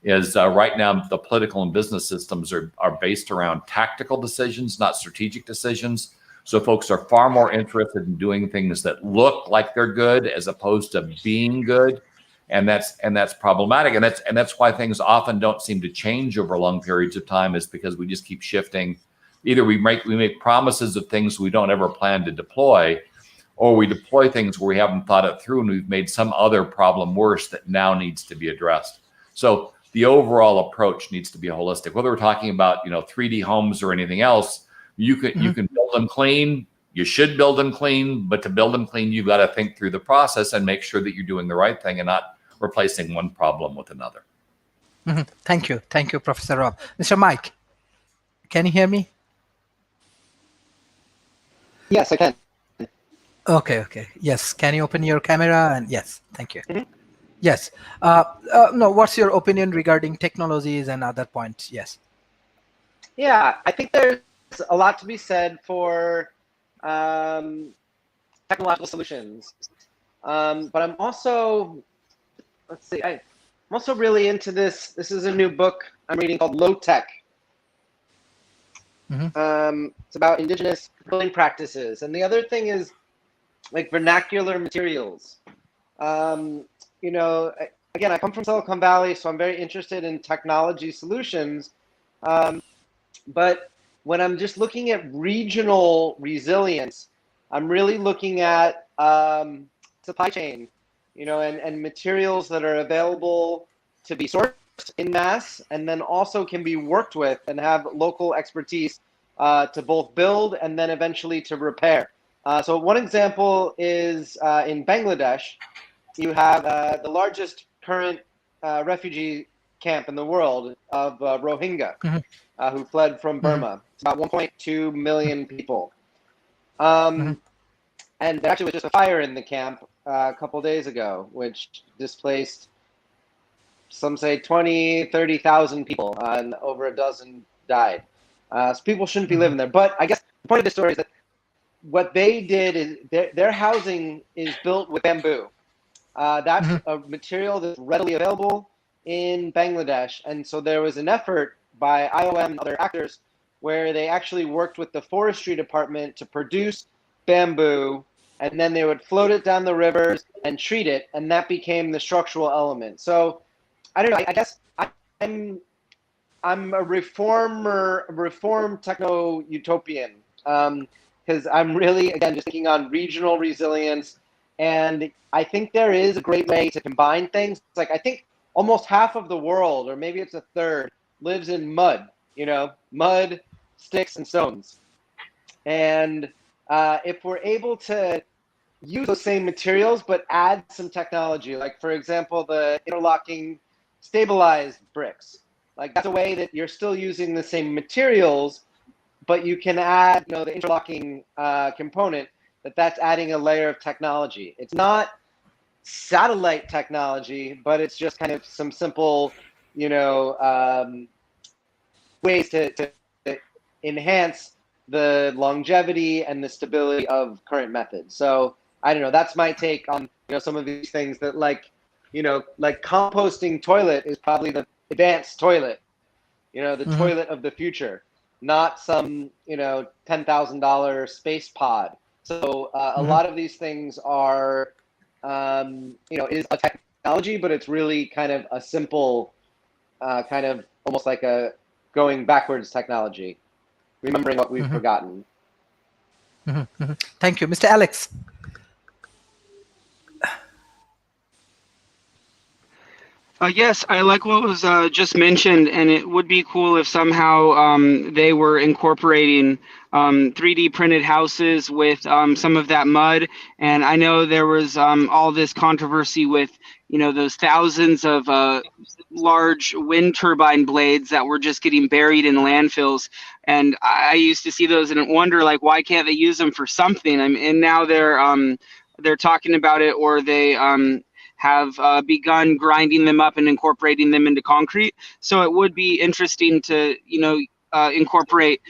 Is right now the political and business systems are based around tactical decisions, not strategic decisions. So folks are far more interested in doing things that look like they're good as opposed to being good. And that's problematic, and that's why things often don't seem to change over long periods of time, is because we just keep shifting. Either we make promises of things we don't ever plan to deploy, or we deploy things where we haven't thought it through and we've made some other problem worse that now needs to be addressed. So the overall approach needs to be holistic. Whether we're talking about 3D homes or anything else, you can build them clean. You should build them clean, but to build them clean, you've got to think through the process and make sure that you're doing the right thing and not replacing one problem with another. Thank you, Professor Rob. Mr. Mike, can you hear me? Yes, I can. Okay. Yes, can you open your camera? And yes, thank you. Yes. No, what's your opinion regarding technologies and other points? Yes. Yeah, I think there's a lot to be said for technological solutions. But I'm also, I'm also really into this. This is a new book I'm reading called Low Tech. It's about indigenous building practices. And the other thing is like vernacular materials. Again, I come from Silicon Valley, so I'm very interested in technology solutions. But when I'm just looking at regional resilience, I'm really looking at supply chain, and materials that are available to be sourced in mass and then also can be worked with and have local expertise to both build and then eventually to repair. So one example is in Bangladesh, you have the largest current refugee camp in the world of Rohingya who fled from Burma. It's about 1.2 million people. And there actually was just a fire in the camp a couple days ago, which displaced, some say 20, 30,000 people, and over a dozen died. So people shouldn't be living there. But I guess the point of the story is that what they did is their housing is built with bamboo. That's a material that's readily available in Bangladesh. And so there was an effort by IOM and other actors where they actually worked with the forestry department to produce bamboo, and then they would float it down the rivers and treat it, and that became the structural element. So I don't know, I guess I'm a reform techno-utopian, because I'm really, again, just thinking on regional resilience. And I think there is a great way to combine things. It's like, I think almost half of the world, or maybe it's a third, lives in mud, mud, sticks, and stones. And if we're able to use those same materials, but add some technology, like, for example, the interlocking stabilized bricks, like that's a way that you're still using the same materials, but you can add, the interlocking component, that's adding a layer of technology. It's not satellite technology, but it's just kind of some simple ways to enhance the longevity and the stability of current methods. So I don't know. That's my take on some of these things that like composting toilet is probably the advanced toilet, the toilet of the future, not some $10,000 space pod. So a lot of these things are is a technology, but it's really kind of a simple kind of almost like a going backwards technology, remembering what we've forgotten. Thank you, Mr. Alex. Yes, I like what was just mentioned, and it would be cool if somehow they were incorporating 3D printed houses with some of that mud. And I know there was all this controversy with, those thousands of large wind turbine blades that were just getting buried in landfills. And I used to see those and wonder, like, why can't they use them for something? And now they're talking about it, or they have begun grinding them up and incorporating them into concrete. So it would be interesting to, incorporate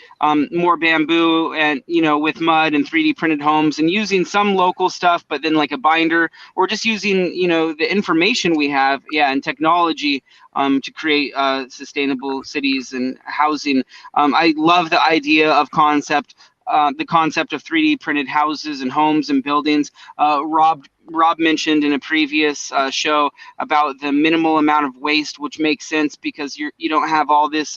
more bamboo and, with mud and 3D printed homes, and using some local stuff, but then like a binder, or just using, the information we have, and technology to create sustainable cities and housing. I love the idea of the concept of 3D printed houses and homes and buildings. Rob mentioned in a previous show about the minimal amount of waste, which makes sense because you don't have all this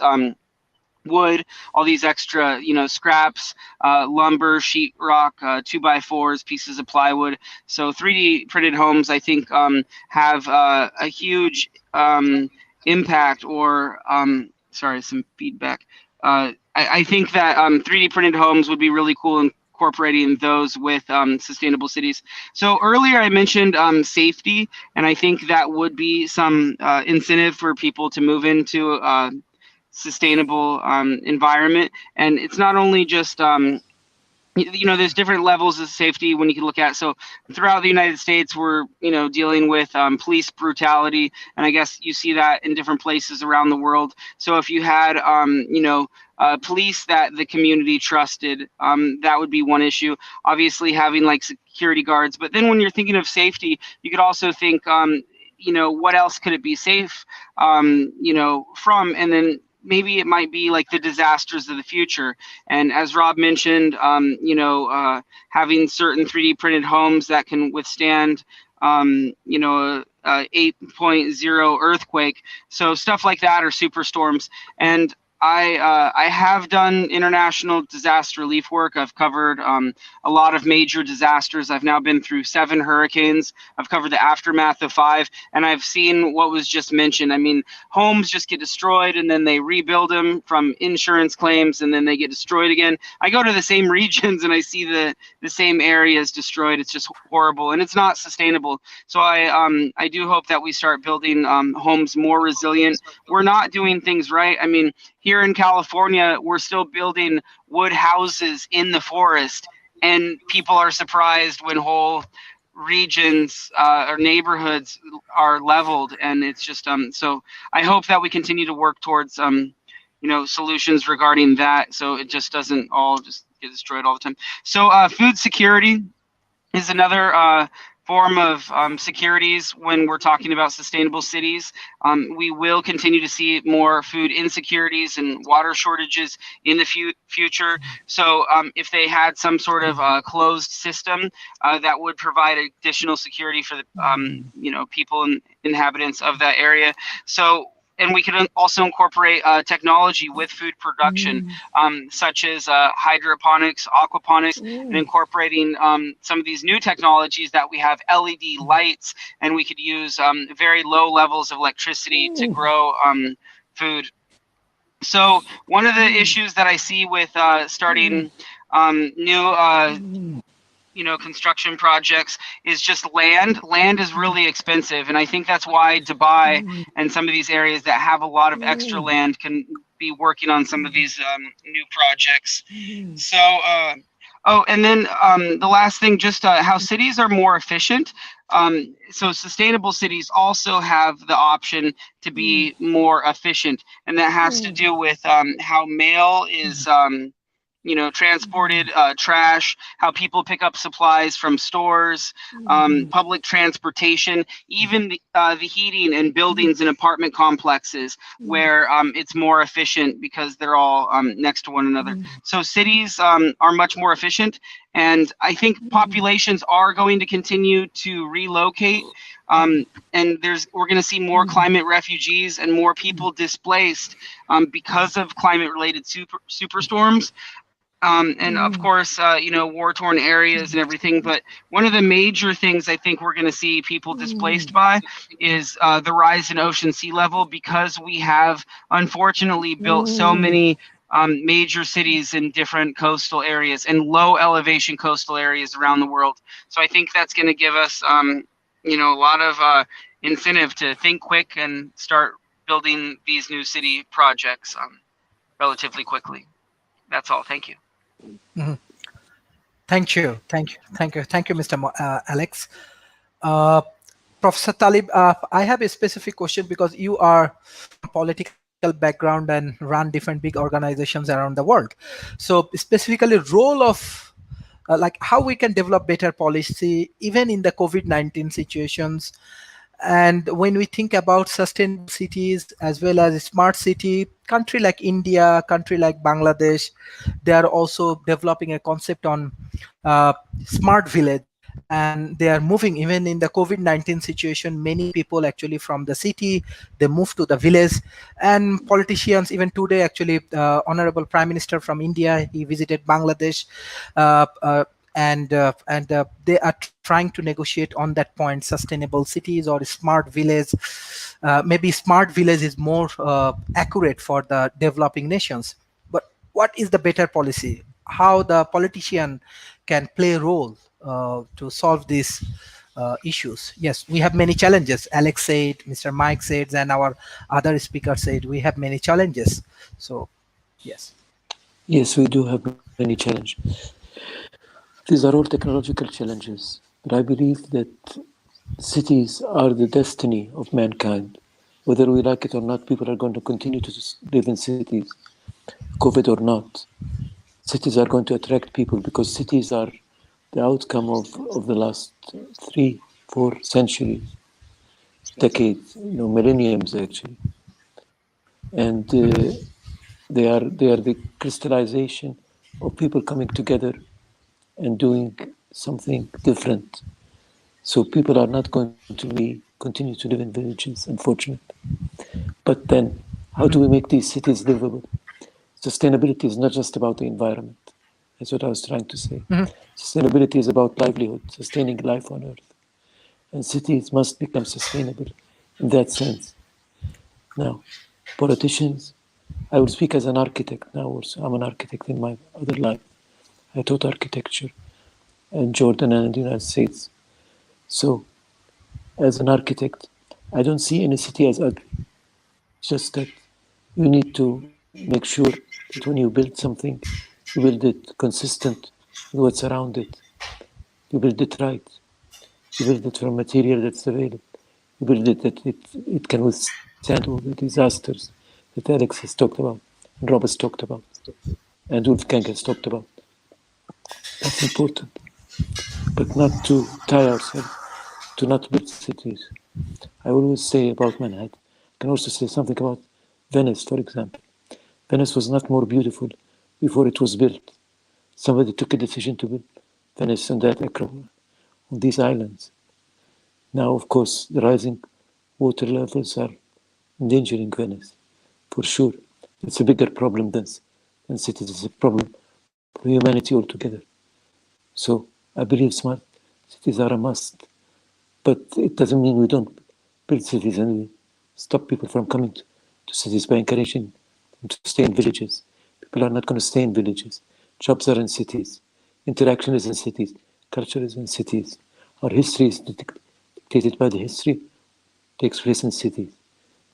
wood, all these extra scraps, lumber, sheetrock, 2x4s, pieces of plywood. So 3D printed homes, I think, have a huge impact. Or sorry, some feedback. I think that 3D printed homes would be really cool, incorporating those with sustainable cities. So earlier I mentioned safety, and I think that would be some incentive for people to move into a sustainable environment. And it's not only just there's different levels of safety when you can look at. So throughout the United States, we're dealing with police brutality, and I guess you see that in different places around the world. So if you had police that the community trusted, that would be one issue. Obviously having like security guards, but then when you're thinking of safety, you could also think what else could it be safe from, and then maybe it might be like the disasters of the future. And as Rob mentioned, having certain 3D printed homes that can withstand, a 8.0 earthquake. So stuff like that, or superstorms. And I have done international disaster relief work. I've covered a lot of major disasters. I've now been through 7 hurricanes. I've covered the aftermath of 5, and I've seen what was just mentioned. I mean, homes just get destroyed, and then they rebuild them from insurance claims, and then they get destroyed again. I go to the same regions, and I see the same areas destroyed. It's just horrible, and it's not sustainable. So I do hope that we start building homes more resilient. We're not doing things right. I mean, here in California, we're still building wood houses in the forest, and people are surprised when whole regions or neighborhoods are leveled. And it's just so I hope that we continue to work towards solutions regarding that, so it just doesn't all just get destroyed all the time. So food security is another form of securities when we're talking about sustainable cities. We will continue to see more food insecurities and water shortages in the future. So if they had some sort of closed system that would provide additional security for the people and inhabitants of that area. So, and we can also incorporate technology with food production, such as hydroponics, aquaponics, and incorporating some of these new technologies that we have, LED lights, and we could use very low levels of electricity to grow food. So one of the issues that I see with starting new construction projects is just land. Land is really expensive, and I think that's why Dubai and some of these areas that have a lot of extra land can be working on some of these new projects. So Oh, and then the last thing, just how cities are more efficient. So sustainable cities also have the option to be more efficient, and that has to do with how mail is, transported, trash, how people pick up supplies from stores, public transportation, even the heating and buildings and apartment complexes where it's more efficient because they're all next to one another. So cities are much more efficient, and I think populations are going to continue to relocate. And we're going to see more climate refugees and more people displaced because of climate-related superstorms. And of course, war-torn areas and everything. But one of the major things I think we're going to see people displaced by is the rise in ocean sea level, because we have unfortunately built so many major cities in different coastal areas and low elevation coastal areas around the world. So I think that's going to give us, a lot of incentive to think quick and start building these new city projects relatively quickly. That's all. Thank you. Mhm. Thank you, Mr. Alex. Professor Talib, I have a specific question because you are from political background and run different big organizations around the world. So specifically, role of like how we can develop better policy even in the COVID-19 situations. And when we think about sustainable cities as well as smart city, country like India, country like Bangladesh, they are also developing a concept on smart village, and they are moving. Even in the COVID-19 situation, many people actually from the city, they move to the village. And politicians, even today actually, Honorable Prime Minister from India, he visited Bangladesh, and they are trying to negotiate on that point, sustainable cities or smart village. Maybe smart village is more accurate for the developing nations. But what is the better policy? How the politician can play a role to solve these issues? Yes, we have many challenges. Alex said, Mr. Mike said, and our other speaker said we have many challenges. So, yes. Yes, we do have many challenges. These are all technological challenges, but I believe that cities are the destiny of mankind. Whether we like it or not, people are going to continue to live in cities, COVID or not. Cities are going to attract people because cities are the outcome of the last 3-4 centuries, decades, millenniums actually. And they are the crystallization of people coming together and doing something different. So people are not going to continue to live in villages, unfortunately. But then, how do we make these cities livable? Sustainability is not just about the environment. That's what I was trying to say. Sustainability is about livelihood, sustaining life on Earth. And cities must become sustainable in that sense. Now, politicians, I will speak as an architect now also. I'm an architect in my other life. I taught architecture in Jordan and in the United States. So, as an architect, I don't see any city as ugly. Just that you need to make sure that when you build something, you build it consistent with what's around it. You build it right. You build it from material that's available. You build it that it can withstand all the disasters that Alex has talked about, and Rob has talked about, and Wolfgang has talked about. That's important. But not to tie ourselves to not build cities. I always say about Manhattan. I can also say something about Venice, for example. Venice was not more beautiful before it was built. Somebody took a decision to build Venice and that acropolis on these islands. Now, of course, the rising water levels are endangering Venice, for sure. It's a bigger problem than cities. It's a problem for humanity altogether. So I believe smart cities are a must. But it doesn't mean we don't build cities and we stop people from coming to cities by encouraging them to stay in villages. People are not going to stay in villages. Jobs are in cities. Interaction is in cities. Culture is in cities. Our history is dictated by the history takes place in cities.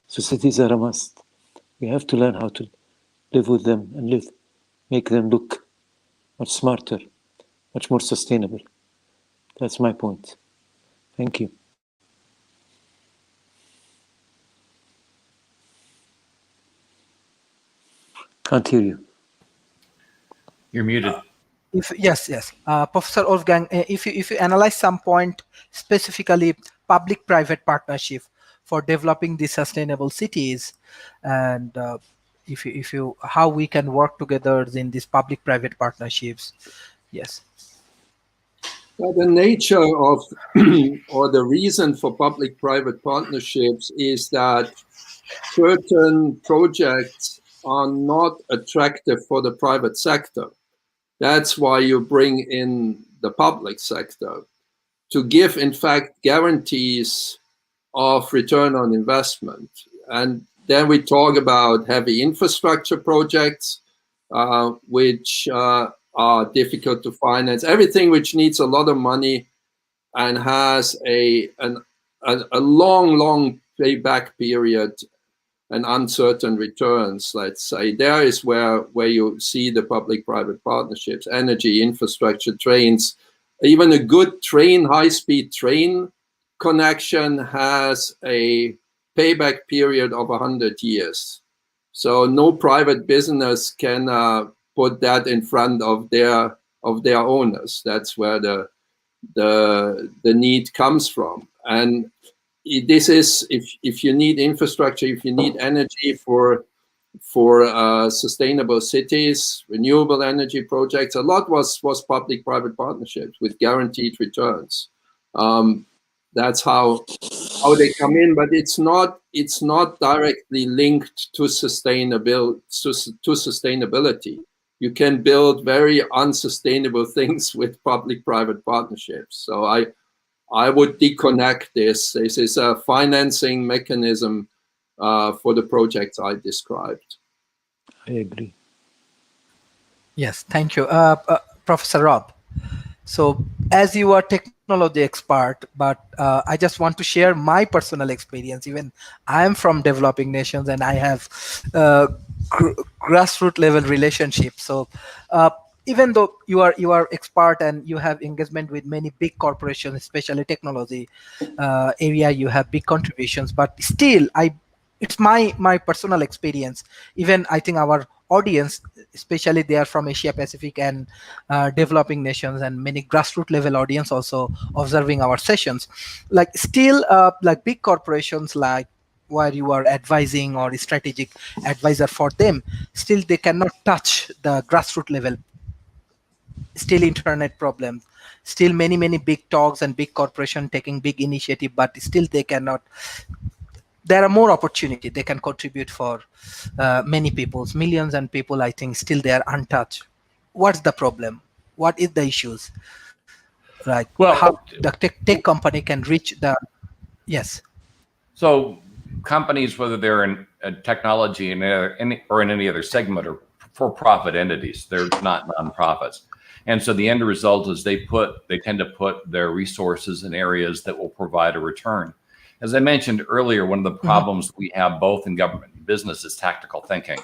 So cities are a must. We have to learn how to live with them and make them look much smarter, much more sustainable. That's my point. Thank you. Can't hear you. You're muted. Yes. Professor Wolfgang, if you analyze some point specifically public-private partnership for developing the sustainable cities, and if you how we can work together in these public-private partnerships, yes. Well, the nature of or the reason for public-private partnerships is that certain projects are not attractive for the private sector. That's why you bring in the public sector to give, in fact, guarantees of return on investment. And then we talk about heavy infrastructure projects, which are difficult to finance. Everything which needs a lot of money and has a long payback period and uncertain returns, let's say. There is where you see the public-private partnerships, energy, infrastructure, trains. Even a good train, high-speed train connection has a payback period of 100 years. So no private business can put that in front of their owners. That's where the need comes from. And this is if you need infrastructure, if you need energy for sustainable cities, renewable energy projects, a lot was public-private partnerships with guaranteed returns. That's how they come in, but it's not directly linked to sustainability. You can build very unsustainable things with public-private partnerships. So I would disconnect this. This is a financing mechanism for the projects I described. I agree. Yes, thank you. Professor Rob. So as you are technology expert, but I just want to share my personal experience. Even I am from developing nations and I have grassroots level relationships. So even though you are expert and you have engagement with many big corporations, especially technology area, you have big contributions, but still it's my personal experience. Even I think our audience, especially they are from Asia Pacific and developing nations, and many grassroots level audience also observing our sessions, like still like big corporations, like where you are advising or strategic advisor for them, still they cannot touch the grassroots level. Still internet problems, still many big talks and big corporation taking big initiative, but still they cannot. There are more opportunity they can contribute for many peoples, millions and people. I think still they are untouched. What's the problem? What is the issues? Like Well, how the tech company can reach the yes. So companies, whether they're in technology or in any other segment, are for-profit entities. They're not nonprofits. And so the end result is they tend to put their resources in areas that will provide a return. As I mentioned earlier, one of the problems we have both in government and business is tactical thinking.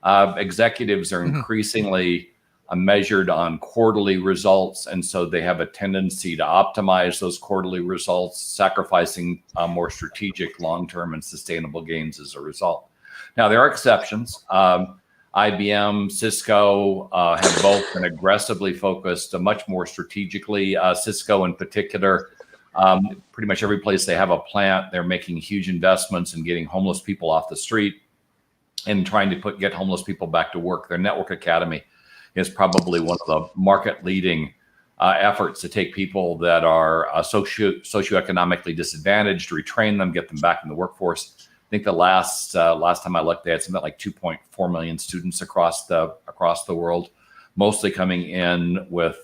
Executives are increasingly measured on quarterly results, and so they have a tendency to optimize those quarterly results, sacrificing more strategic, long-term, and sustainable gains as a result. Now, there are exceptions. IBM, Cisco have both been aggressively focused much more strategically. Cisco in particular, pretty much every place they have a plant, they're making huge investments in getting homeless people off the street and trying to get homeless people back to work. Their Network Academy is probably one of the market-leading efforts to take people that are socioeconomically disadvantaged, retrain them, get them back in the workforce. I think the last time I looked, they had something like 2.4 million students across the world, mostly coming in with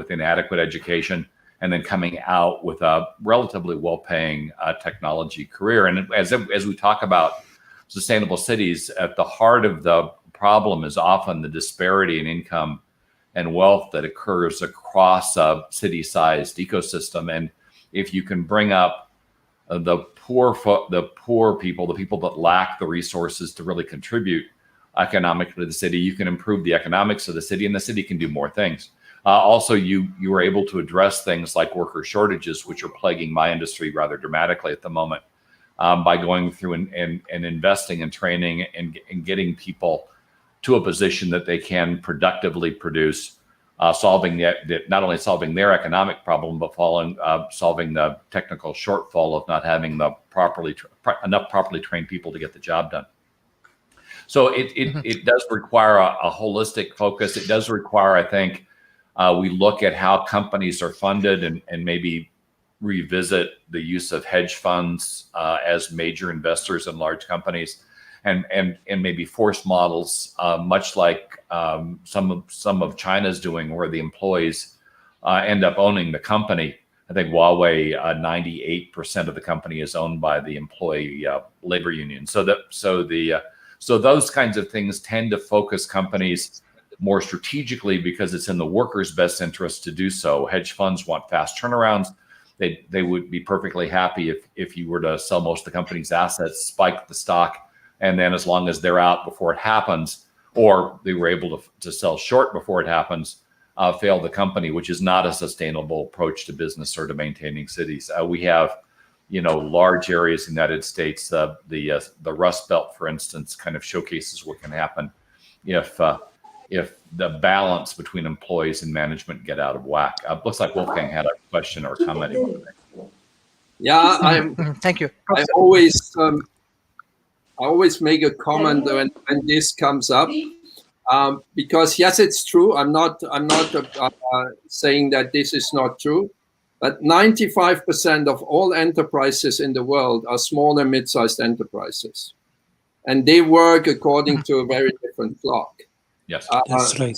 inadequate education and then coming out with a relatively well-paying technology career. And as we talk about sustainable cities, at the heart of the problem is often the disparity in income and wealth that occurs across a city-sized ecosystem. And if you can bring up the poor people, the people that lack the resources to really contribute economically to the city, you can improve the economics of the city, and the city can do more things. Also, you were able to address things like worker shortages, which are plaguing my industry rather dramatically at the moment, by going through and investing in training and getting people to a position that they can productively produce, solving not only solving their economic problem, but solving the technical shortfall of not having the enough properly trained people to get the job done. So it does require a holistic focus. It does require, I think, we look at how companies are funded and maybe revisit the use of hedge funds as major investors in large companies, and maybe force models, much like some of China's doing, where the employees end up owning the company. I think Huawei, 98% of the company is owned by the employee labor union. So those kinds of things tend to focus companies more strategically because it's in the workers' best interest to do so. Hedge funds want fast turnarounds. They would be perfectly happy if you were to sell most of the company's assets, spike the stock, and then as long as they're out before it happens, or they were able to sell short before it happens, fail the company, which is not a sustainable approach to business or to maintaining cities. We have, large areas in the United States. The Rust Belt, for instance, kind of showcases what can happen if the balance between employees and management get out of whack. Looks like Wolfgang had a question or comment. Yeah, Thank you. I always make a comment when this comes up, because yes, it's true. I'm not saying that this is not true, but 95% of all enterprises in the world are small and mid-sized enterprises, and they work according to a very different clock. Yes, that's right.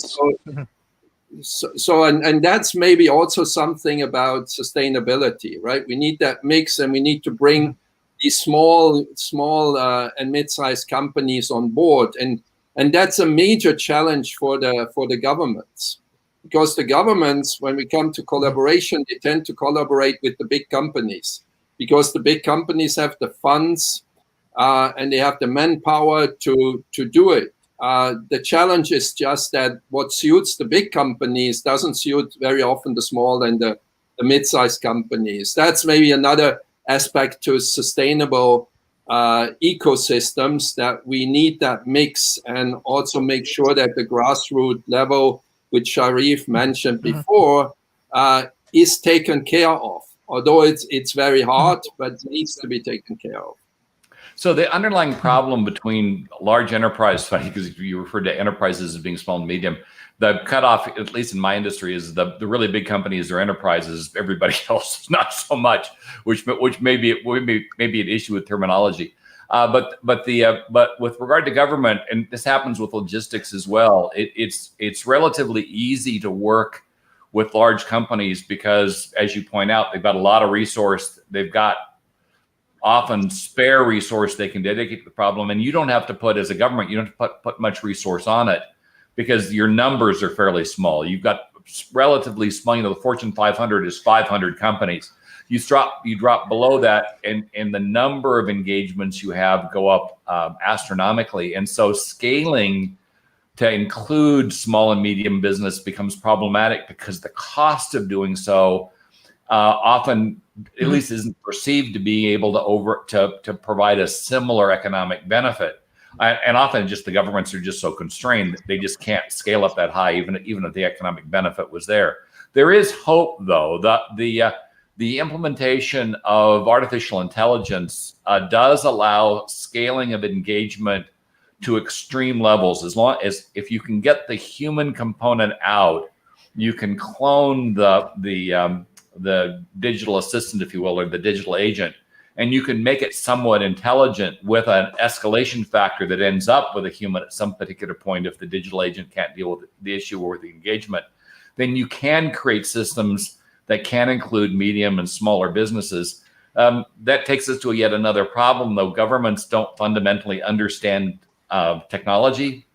So and that's maybe also something about sustainability, right? We need that mix, and we need to bring these small and mid-sized companies on board, and that's a major challenge for the governments, because the governments, when we come to collaboration, they tend to collaborate with the big companies, because the big companies have the funds and they have the manpower to do it. The challenge is just that what suits the big companies doesn't suit very often the small and the mid-sized companies. That's maybe another aspect to sustainable ecosystems, that we need that mix, and also make sure that the grassroots level, which Sharif mentioned before, is taken care of. Although it's very hard, but it needs to be taken care of. So the underlying problem between large enterprise, funny because you referred to enterprises as being small and medium, the cutoff, at least in my industry, is the really big companies or enterprises. Everybody else, not so much, which may be an issue with terminology. But with regard to government, and this happens with logistics as well, it's relatively easy to work with large companies because, as you point out, they've got a lot of resource. They've got often spare resource they can dedicate to the problem, and you don't have to put, as a government, you don't have to put much resource on it because your numbers are fairly small. You've got relatively small. The Fortune 500 is 500 companies. You drop below that, and the number of engagements you have go up astronomically, and so scaling to include small and medium business becomes problematic because the cost of doing so often, at least, isn't perceived to be able to provide a similar economic benefit. And often just the governments are just so constrained that they just can't scale up that high, even if the economic benefit was there. There is hope, though. The implementation of artificial intelligence does allow scaling of engagement to extreme levels. As long as if you can get the human component out, you can clone the digital assistant, if you will, or the digital agent, and you can make it somewhat intelligent with an escalation factor that ends up with a human at some particular point. If the digital agent can't deal with the issue or the engagement, then you can create systems that can include medium and smaller businesses. That takes us to yet another problem, though. Governments don't fundamentally understand technology.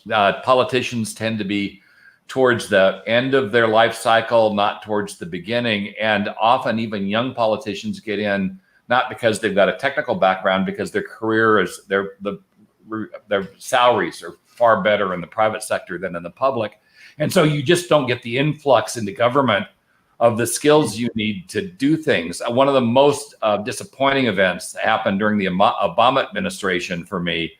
Politicians tend to be towards the end of their life cycle, not towards the beginning. And often even young politicians get in, not because they've got a technical background, because their career their salaries are far better in the private sector than in the public. And so you just don't get the influx into government of the skills you need to do things. One of the most disappointing events happened during the Obama administration for me,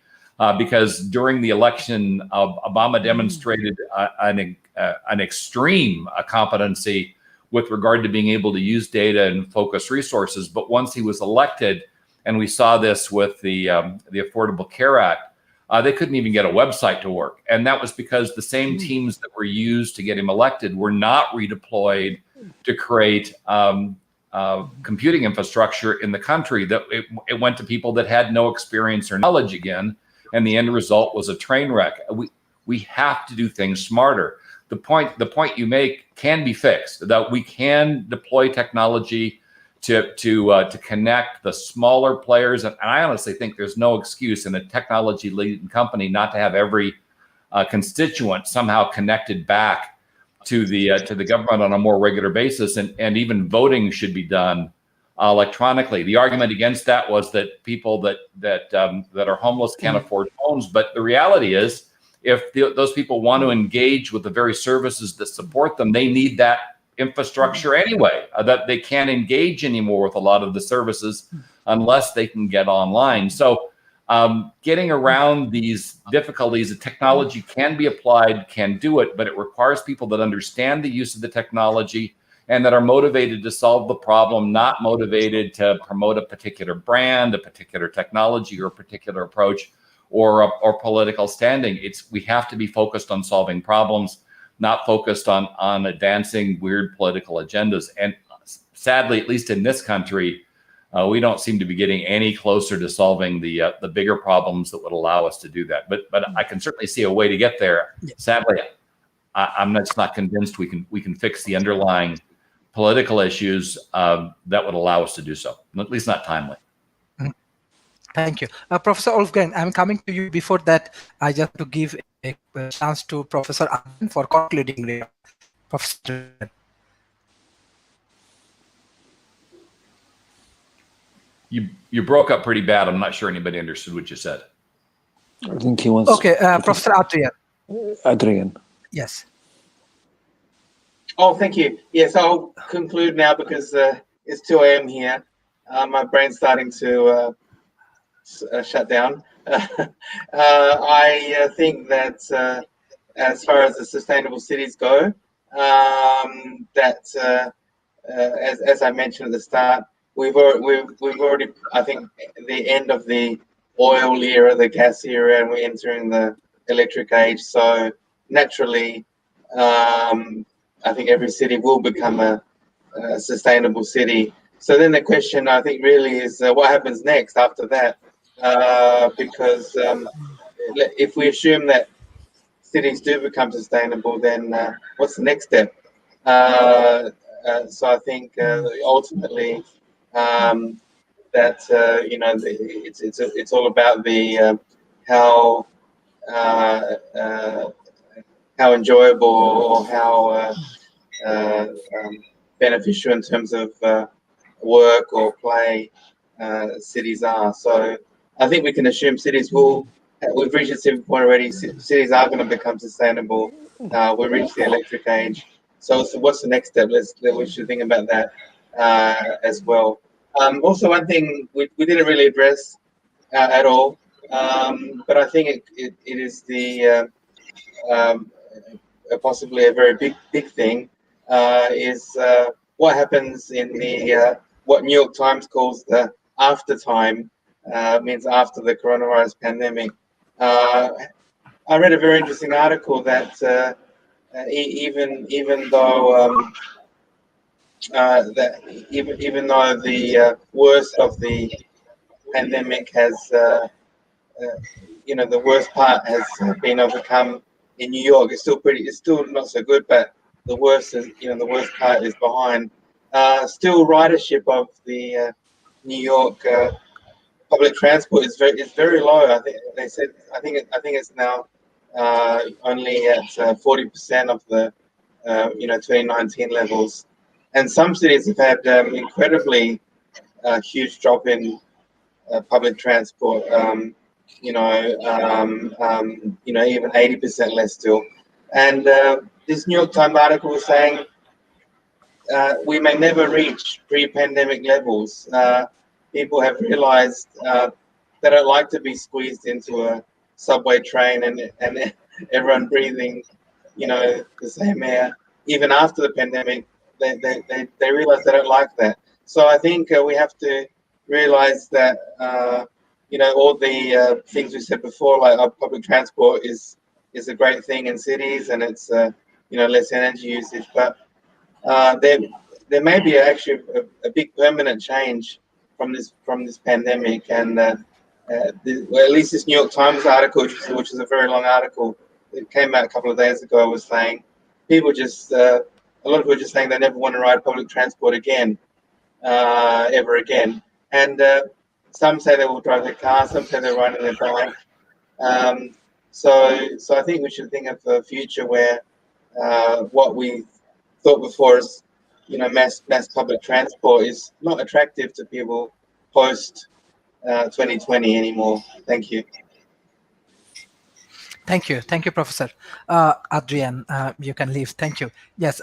because during the election, Obama demonstrated an extreme competency with regard to being able to use data and focus resources. But once he was elected, and we saw this with the Affordable Care Act, they couldn't even get a website to work. And that was because the same teams that were used to get him elected were not redeployed to create computing infrastructure in the country. That it went to people that had no experience or knowledge again, and the end result was a train wreck. We have to do things smarter. The point you make can be fixed, that we can deploy technology to connect the smaller players. And I honestly think there's no excuse in a technology leading company not to have every constituent somehow connected back to the government on a more regular basis, and even voting should be done electronically. The argument against that was that people that are homeless can't afford phones, but the reality is, if those people want to engage with the very services that support them, they need that infrastructure anyway. That they can't engage anymore with a lot of the services unless they can get online. So getting around these difficulties, the technology can be applied, can do it, but it requires people that understand the use of the technology and that are motivated to solve the problem, not motivated to promote a particular brand, a particular technology, or a particular approach, or political standing. We have to be focused on solving problems, not focused on advancing weird political agendas. And sadly, at least in this country, we don't seem to be getting any closer to solving the bigger problems that would allow us to do that. But I can certainly see a way to get there. Sadly, I'm just not convinced we can fix the underlying political issues that would allow us to do so. At least not timely. Thank you. Professor Wolfgang, I'm coming to you. Before that, I just to give a chance to Professor Uddin for concluding remarks. Professor. You broke up pretty bad. I'm not sure anybody understood what you said. I think he wants. Okay, Professor Adrian. Adrian. Yes. Oh, thank you. Yes, I'll conclude now because it's 2 a.m. here. My brain's starting to shut down. I think that as far as the sustainable cities go, that as I mentioned at the start, we've already, I think, the end of the oil era, the gas era, and we're entering the electric age. So naturally, I think every city will become a sustainable city. So then the question, I think, really is what happens next after that? Because if we assume that cities do become sustainable, then what's the next step? So I think ultimately that it's all about the how enjoyable or how beneficial in terms of work or play cities are. So I think we can assume cities will. We've reached a tipping point already. Cities are going to become sustainable. We've reached the electric age. So what's the next step? We should think about that as well. Also, one thing we didn't really address at all, but I think it is the possibly a very big thing is what happens in the what New York Times calls the after time, means after the coronavirus pandemic. I read a very interesting article that even though even though the worst of the pandemic has the worst part has been overcome in New York, it's still not so good, but the worst is the worst part is behind. Still, ridership of the New York public transport is very low. I think they said I think it's now only at 40% of the 2019 levels, and some cities have had incredibly huge drop in public transport. Even 80% less still. And this New York Times article was saying we may never reach pre-pandemic levels. People have realized they don't like to be squeezed into a subway train and everyone breathing, the same air. Even after the pandemic, they realize they don't like that. So I think we have to realize that, all the things we said before, like public transport is a great thing in cities, and it's, less energy usage. But there may be actually a big permanent change from this pandemic, and well, at least this New York Times article, which is a very long article, it came out a couple of days ago, was saying people just a lot of people are just saying they never want to ride public transport again, ever again, and some say they will drive their car, some say they're riding their bike. So I think we should think of a future where what we thought before as mass public transport is not attractive to people post 2020 anymore. Thank you. Thank you, Professor. Adrian, you can leave. Thank you. Yes,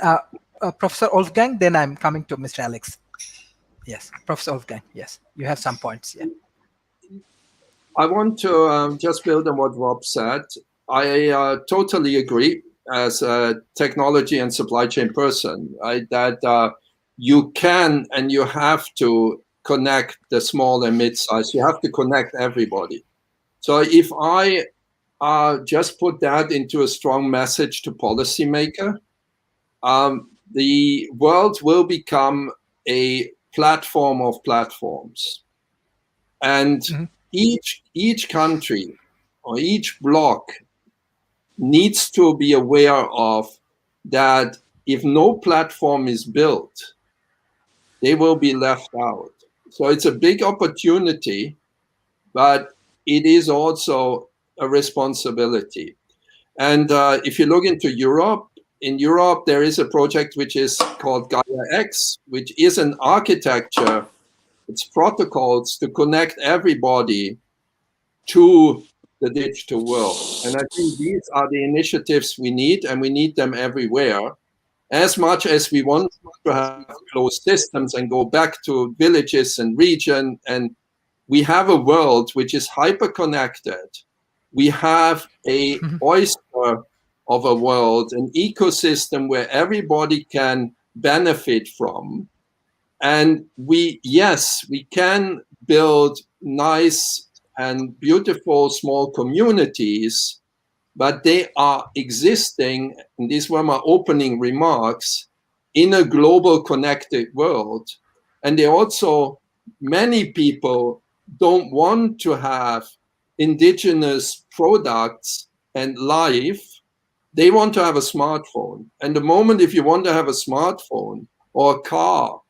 Professor Wolfgang. Then I'm coming to Mr. Alex. Yes, Professor Wolfgang. Yes, you have some points. Yeah. I want to just build on what Rob said. I totally agree as a technology and supply chain person, right, that you can and you have to connect the small and mid-size. You have to connect everybody. So if I just put that into a strong message to policymaker, the world will become a platform of platforms. And each country or each bloc needs to be aware of that if no platform is built, they will be left out. So it's a big opportunity, but it is also a responsibility. And if you look into Europe, in Europe, there is a project which is called Gaia X, which is an architecture, it's protocols to connect everybody to the digital world. And I think these are the initiatives we need, and we need them everywhere. As much as we want to have closed systems and go back to villages and region, and we have a world which is hyper-connected. We have a oyster of a world, an ecosystem where everybody can benefit from. And we can build nice and beautiful small communities, but they are existing, and these were my opening remarks, in a global connected world. And they also, many people don't want to have indigenous products and life. They want to have a smartphone. And the moment if you want to have a smartphone or a car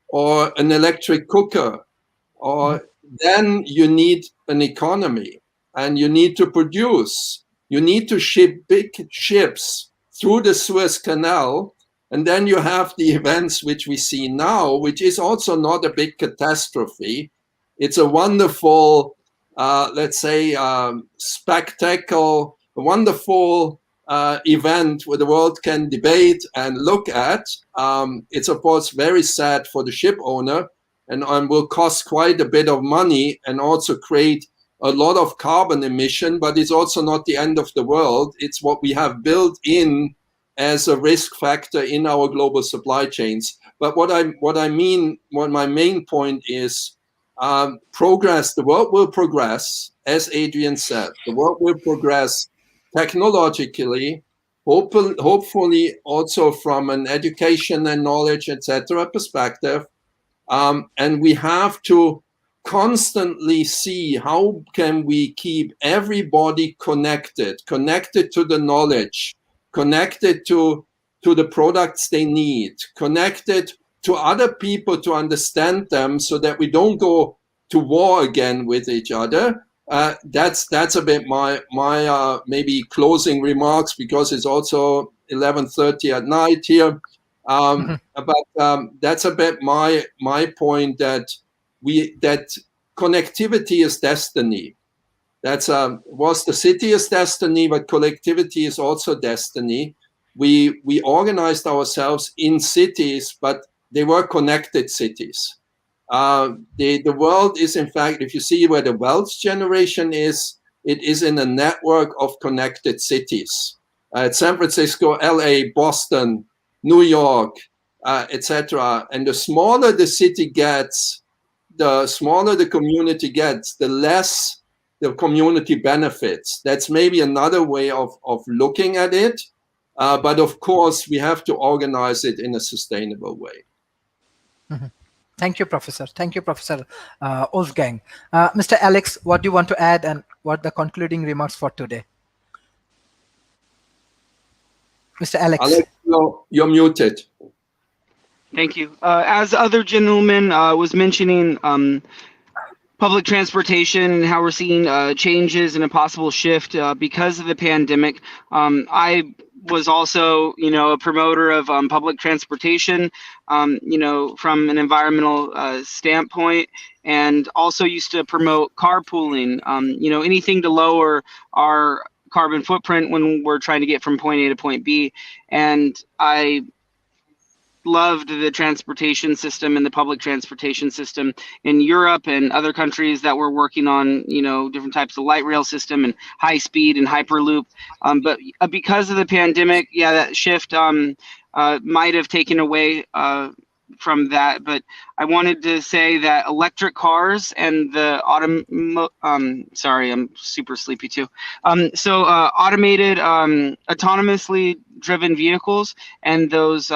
or an electric cooker, or then you need an economy and you need to produce. You need to ship big ships through the Suez Canal. And then you have the events which we see now, which is also not a big catastrophe. It's a wonderful, let's say, spectacle, a wonderful event where the world can debate and look at. It's, of course, very sad for the ship owner, and will cost quite a bit of money and also create a lot of carbon emission, but it's also not the end of the world. It's what we have built in as a risk factor in our global supply chains. But what my main point is, progress. The world will progress, as Adrian said. The world will progress technologically, hopefully also from an education and knowledge, etc. perspective. And we have to constantly see how can we keep everybody connected to the knowledge, connected to the products they need, connected to other people to understand them, so that we don't go to war again with each other. That's a bit my maybe closing remarks, because it's also 11:30 at night here. But that's a bit my point, that connectivity is destiny, That's was the city is destiny, but collectivity is also destiny. We organized ourselves in cities, but they were connected cities. The world is, in fact, if you see where the wealth generation is, it is in a network of connected cities. San Francisco, LA, Boston, New York, etc. And the smaller the city gets, the smaller the community gets, the less the community benefits. That's maybe another way of looking at it. But of course, we have to organize it in a sustainable way. Mhm. Thank you, Professor. Thank you, Professor Wolfgang. Mr. Alex, what do you want to add and what the concluding remarks for today? Mr. Alex. Alex, you're muted. Thank you. As the other gentleman was mentioning, public transportation and how we're seeing changes and a possible shift because of the pandemic. I was also, a promoter of public transportation, from an environmental standpoint, and also used to promote carpooling, anything to lower our carbon footprint when we're trying to get from point A to point B. And I loved the transportation system and the public transportation system in Europe and other countries that were working on, different types of light rail system and high speed and hyperloop. But because of the pandemic, that shift might have taken away from that. But I wanted to say that electric cars and the sorry, I'm super sleepy too. Automated, autonomously driven vehicles and those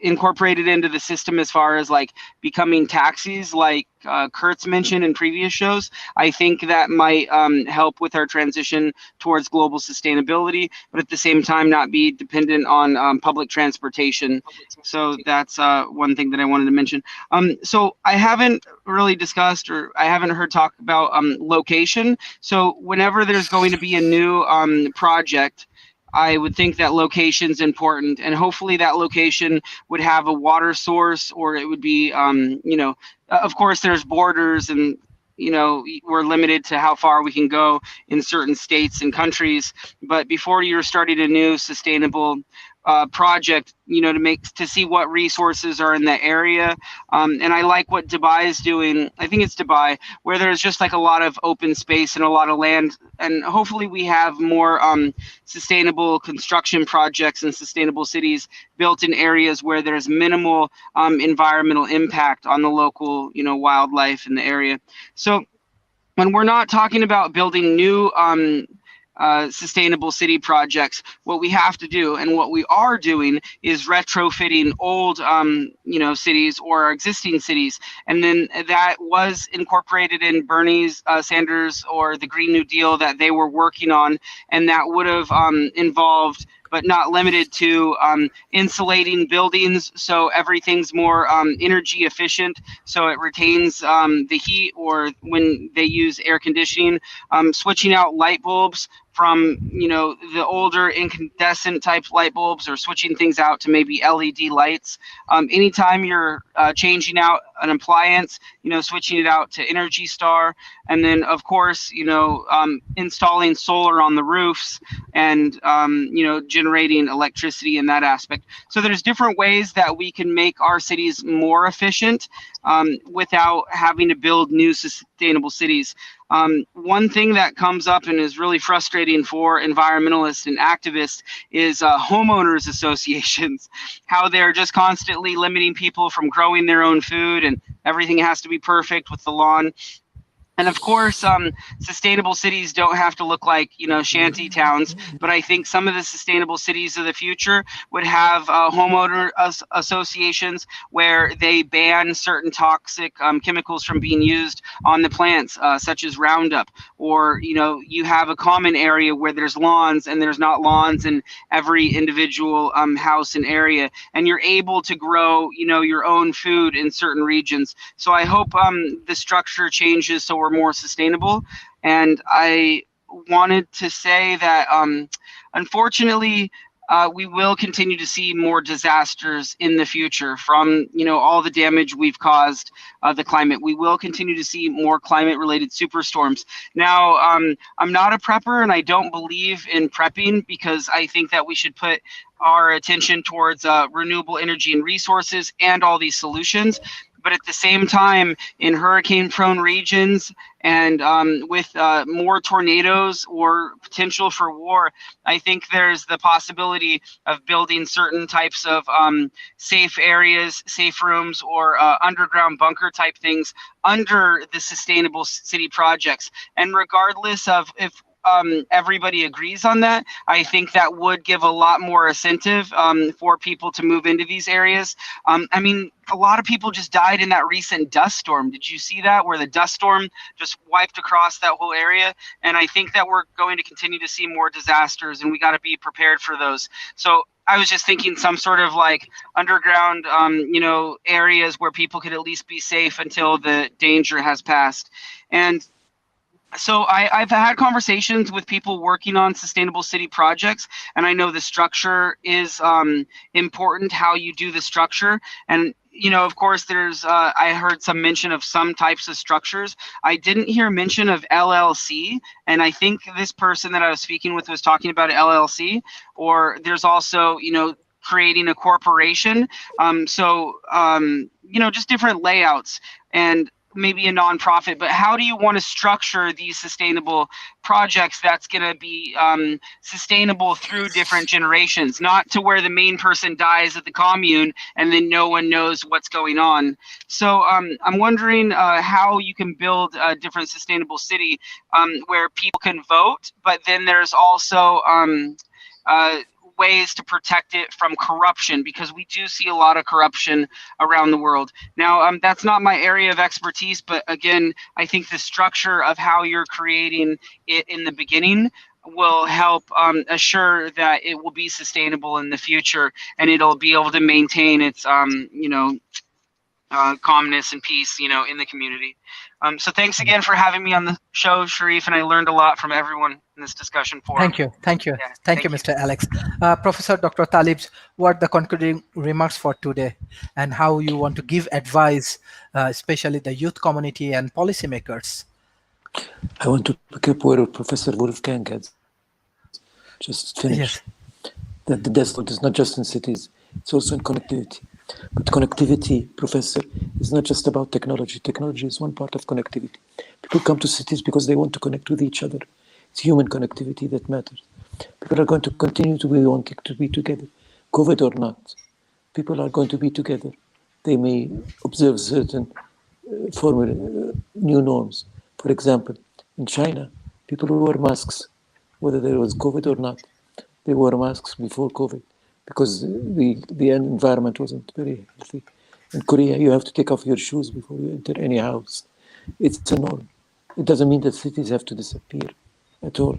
incorporated into the system as far as like becoming taxis like Kurt's mentioned in previous shows, I think that might help with our transition towards global sustainability, but at the same time not be dependent on public transportation. So that's one thing that I wanted to mention. So I haven't really discussed, or I haven't heard talk about location. So whenever there's going to be a new project, I would think that location's important, and hopefully that location would have a water source, or it would be, of course there's borders and, we're limited to how far we can go in certain states and countries. But before you're starting a new sustainable project, to see what resources are in the area. And I like what Dubai is doing. I think it's Dubai, where there's just like a lot of open space and a lot of land. And hopefully we have more sustainable construction projects and sustainable cities built in areas where there's minimal environmental impact on the local, wildlife in the area. So when we're not talking about building new sustainable city projects, what we have to do and what we are doing is retrofitting old cities or existing cities. And then that was incorporated in Bernie Sanders or the Green New Deal that they were working on, and that would have involved, but not limited to, insulating buildings so everything's more energy efficient, so it retains the heat, or when they use air conditioning, switching out light bulbs from the older incandescent type light bulbs, or switching things out to maybe LED lights. Anytime you're changing out an appliance, switching it out to Energy Star, and then of course installing solar on the roofs and generating electricity in that aspect. So there's different ways that we can make our cities more efficient without having to build new sustainable cities. One thing that comes up and is really frustrating for environmentalists and activists is homeowners associations, how they're just constantly limiting people from growing their own food, and everything has to be perfect with the lawn. And of course, sustainable cities don't have to look like, shanty towns, but I think some of the sustainable cities of the future would have homeowner associations where they ban certain toxic chemicals from being used on the plants, such as Roundup, or, you have a common area where there's lawns and there's not lawns in every individual house and area, and you're able to grow, your own food in certain regions. So I hope the structure changes so we're more sustainable. And I wanted to say that unfortunately we will continue to see more disasters in the future from, all the damage we've caused the climate. We will continue to see more climate-related superstorms. Now, I'm not a prepper, and I don't believe in prepping because I think that we should put our attention towards renewable energy and resources and all these solutions. But at the same time, in hurricane-prone regions and with more tornadoes or potential for war, I think there's the possibility of building certain types of safe areas, safe rooms, or underground bunker type things under the sustainable city projects. And regardless of if everybody agrees on that, I think that would give a lot more incentive for people to move into these areas. I mean, a lot of people just died in that recent dust storm. Did you see that, where the dust storm just wiped across that whole area? And I think that we're going to continue to see more disasters, and we got to be prepared for those. So I was just thinking some sort of like underground, areas where people could at least be safe until the danger has passed. And so I've had conversations with people working on sustainable city projects, and I know the structure is important, how you do the structure. And, of course, there's I heard some mention of some types of structures. I didn't hear mention of LLC, and I think this person that I was speaking with was talking about LLC, or there's also, creating a corporation. Just different layouts. And maybe a nonprofit, but how do you want to structure these sustainable projects that's going to be sustainable through different generations, not to where the main person dies at the commune and then no one knows what's going on. So I'm wondering how you can build a different sustainable city where people can vote, but then there's also ways to protect it from corruption, because we do see a lot of corruption around the world. Now, that's not my area of expertise, but again, I think the structure of how you're creating it in the beginning will help assure that it will be sustainable in the future, and it'll be able to maintain its, calmness and peace, in the community. So thanks again for having me on the show, Sharif, and I learned a lot from everyone in this discussion forum. Thank you. Yeah, thank you, Mr. Alex. Professor Dr. Talib, what are the concluding remarks for today, and how you want to give advice, especially the youth community and policymakers? I want to pick up where Professor Wolfgang had just finished. Yes. That the death load is not just in cities, it's also in connectivity. But connectivity, Professor, is not just about technology. Technology is one part of connectivity. People come to cities because they want to connect with each other. It's human connectivity that matters. People are going to continue to be wanting to be together, COVID or not. People are going to be together. They may observe certain new norms. For example, in China, people who wear masks, whether there was COVID or not, they wore masks before COVID, because the environment wasn't very healthy. In Korea, you have to take off your shoes before you enter any house. It's a norm. It doesn't mean that cities have to disappear at all.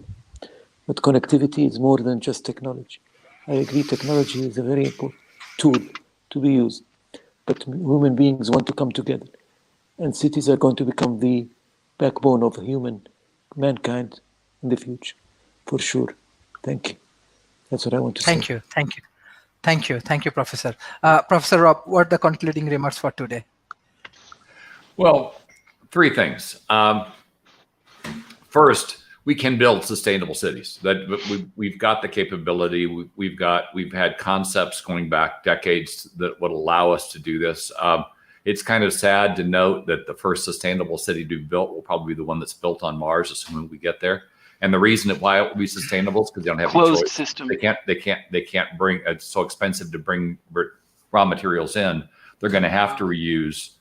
But connectivity is more than just technology. I agree, technology is a very important tool to be used. But human beings want to come together. And cities are going to become the backbone of mankind in the future, for sure. Thank you. That's what I want to say. Thank you, Professor. Professor Rob, what are the concluding remarks for today? Well, three things. First, we can build sustainable cities. That we've got the capability. We've had concepts going back decades that would allow us to do this. It's kind of sad to note that the first sustainable city to be built will probably be the one that's built on Mars, assuming we get there. And the reason why it will be sustainable is because they don't have closed choice. system. They can't bring. It's so expensive to bring raw materials in. They're going to have to reuse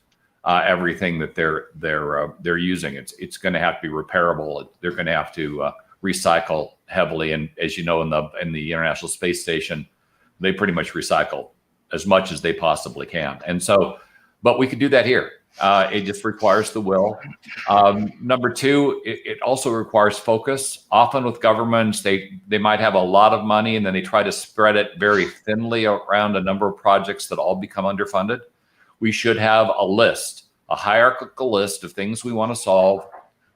everything that they're using. It's going to have to be repairable. They're going to have to recycle heavily. And as you know, in the International Space Station, they pretty much recycle as much as they possibly can. And so, but we could do that here. It just requires the will. Number two, it also requires focus. Often with governments, they might have a lot of money and then they try to spread it very thinly around a number of projects that all become underfunded. We should have a list, a hierarchical list of things we want to solve.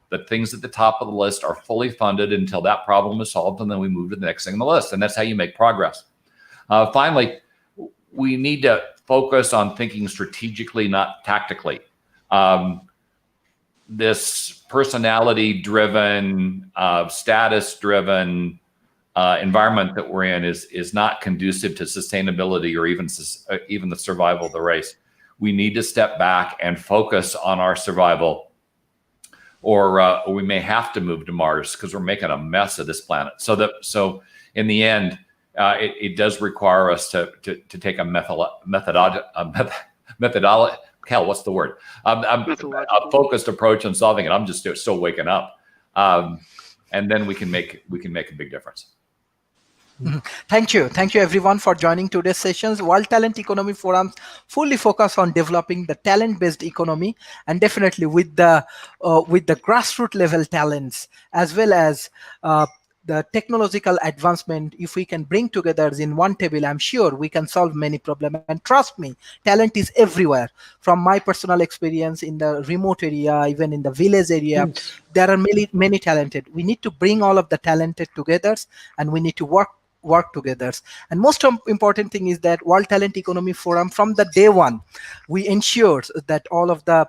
The things at the top of the list are fully funded until that problem is solved, and then we move to the next thing on the list. And that's how you make progress. Finally, we need to focus on thinking strategically, not tactically. This personality-driven, status-driven environment that we're in is not conducive to sustainability or even the survival of the race. We need to step back and focus on our survival, or we may have to move to Mars because we're making a mess of this planet. So in the end, it does require us to take a methodology. Hell, what's the word? A focused approach on solving it. I'm just still waking up, and then we can make a big difference. Thank you everyone for joining today's sessions. World Talent Economy Forums fully focus on developing the talent-based economy, and definitely with the grassroots level talents as well as the technological advancement. If we can bring together in one table, I'm sure we can solve many problems. And trust me, talent is everywhere. From my personal experience in the remote area, even in the village area, there are many talented. We need to bring all of the talented together, and we need to work together. And most important thing is that World Talent Economy Forum, from the day one, we ensure that all of the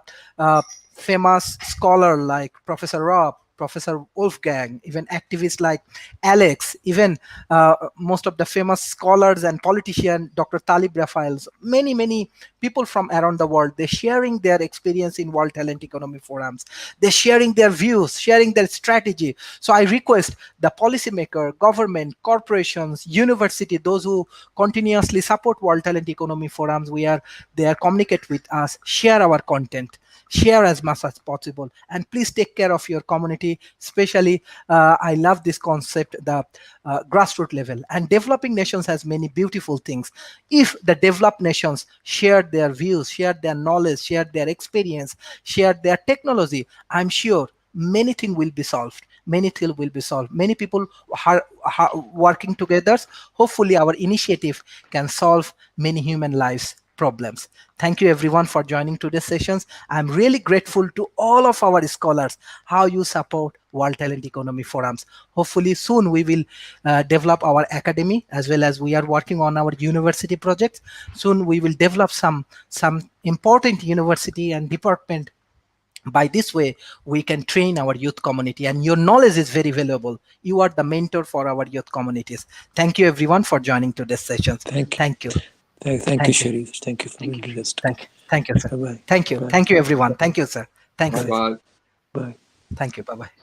famous scholar like Professor Rob, Professor Wolfgang, even activists like Alex, even most of the famous scholars and politicians, Dr. Talib Rafaels, many people from around the world, they're sharing their experience in World Talent Economy Forums. They're sharing their views, sharing their strategy. So I request the policymaker, government, corporations, university, those who continuously support World Talent Economy Forums, they are communicate with us, share our content, share as much as possible, and please take care of your community. Especially I love this concept, the grassroots level. And developing nations has many beautiful things. If the developed nations share their views, share their knowledge, share their experience, share their technology, I'm sure many things will be solved. Many people are working together. Hopefully our initiative can solve many human lives problems. Thank you everyone for joining today's sessions. I'm really grateful to all of our scholars, how you support World Talent Economy Forums. Hopefully soon we will develop our academy, as well as we are working on our university projects. Soon we will develop some important university and department. By this way, we can train our youth community, and your knowledge is very valuable. You are the mentor for our youth communities. Thank you everyone for joining today's sessions. Thank you. Thank you, Sharif. Thank you for being with us. Thank you, sir. Bye-bye. Thank you. Bye. Thank you, everyone. Thank you, sir. Thanks. Bye-bye. Bye. Thank you. Bye-bye.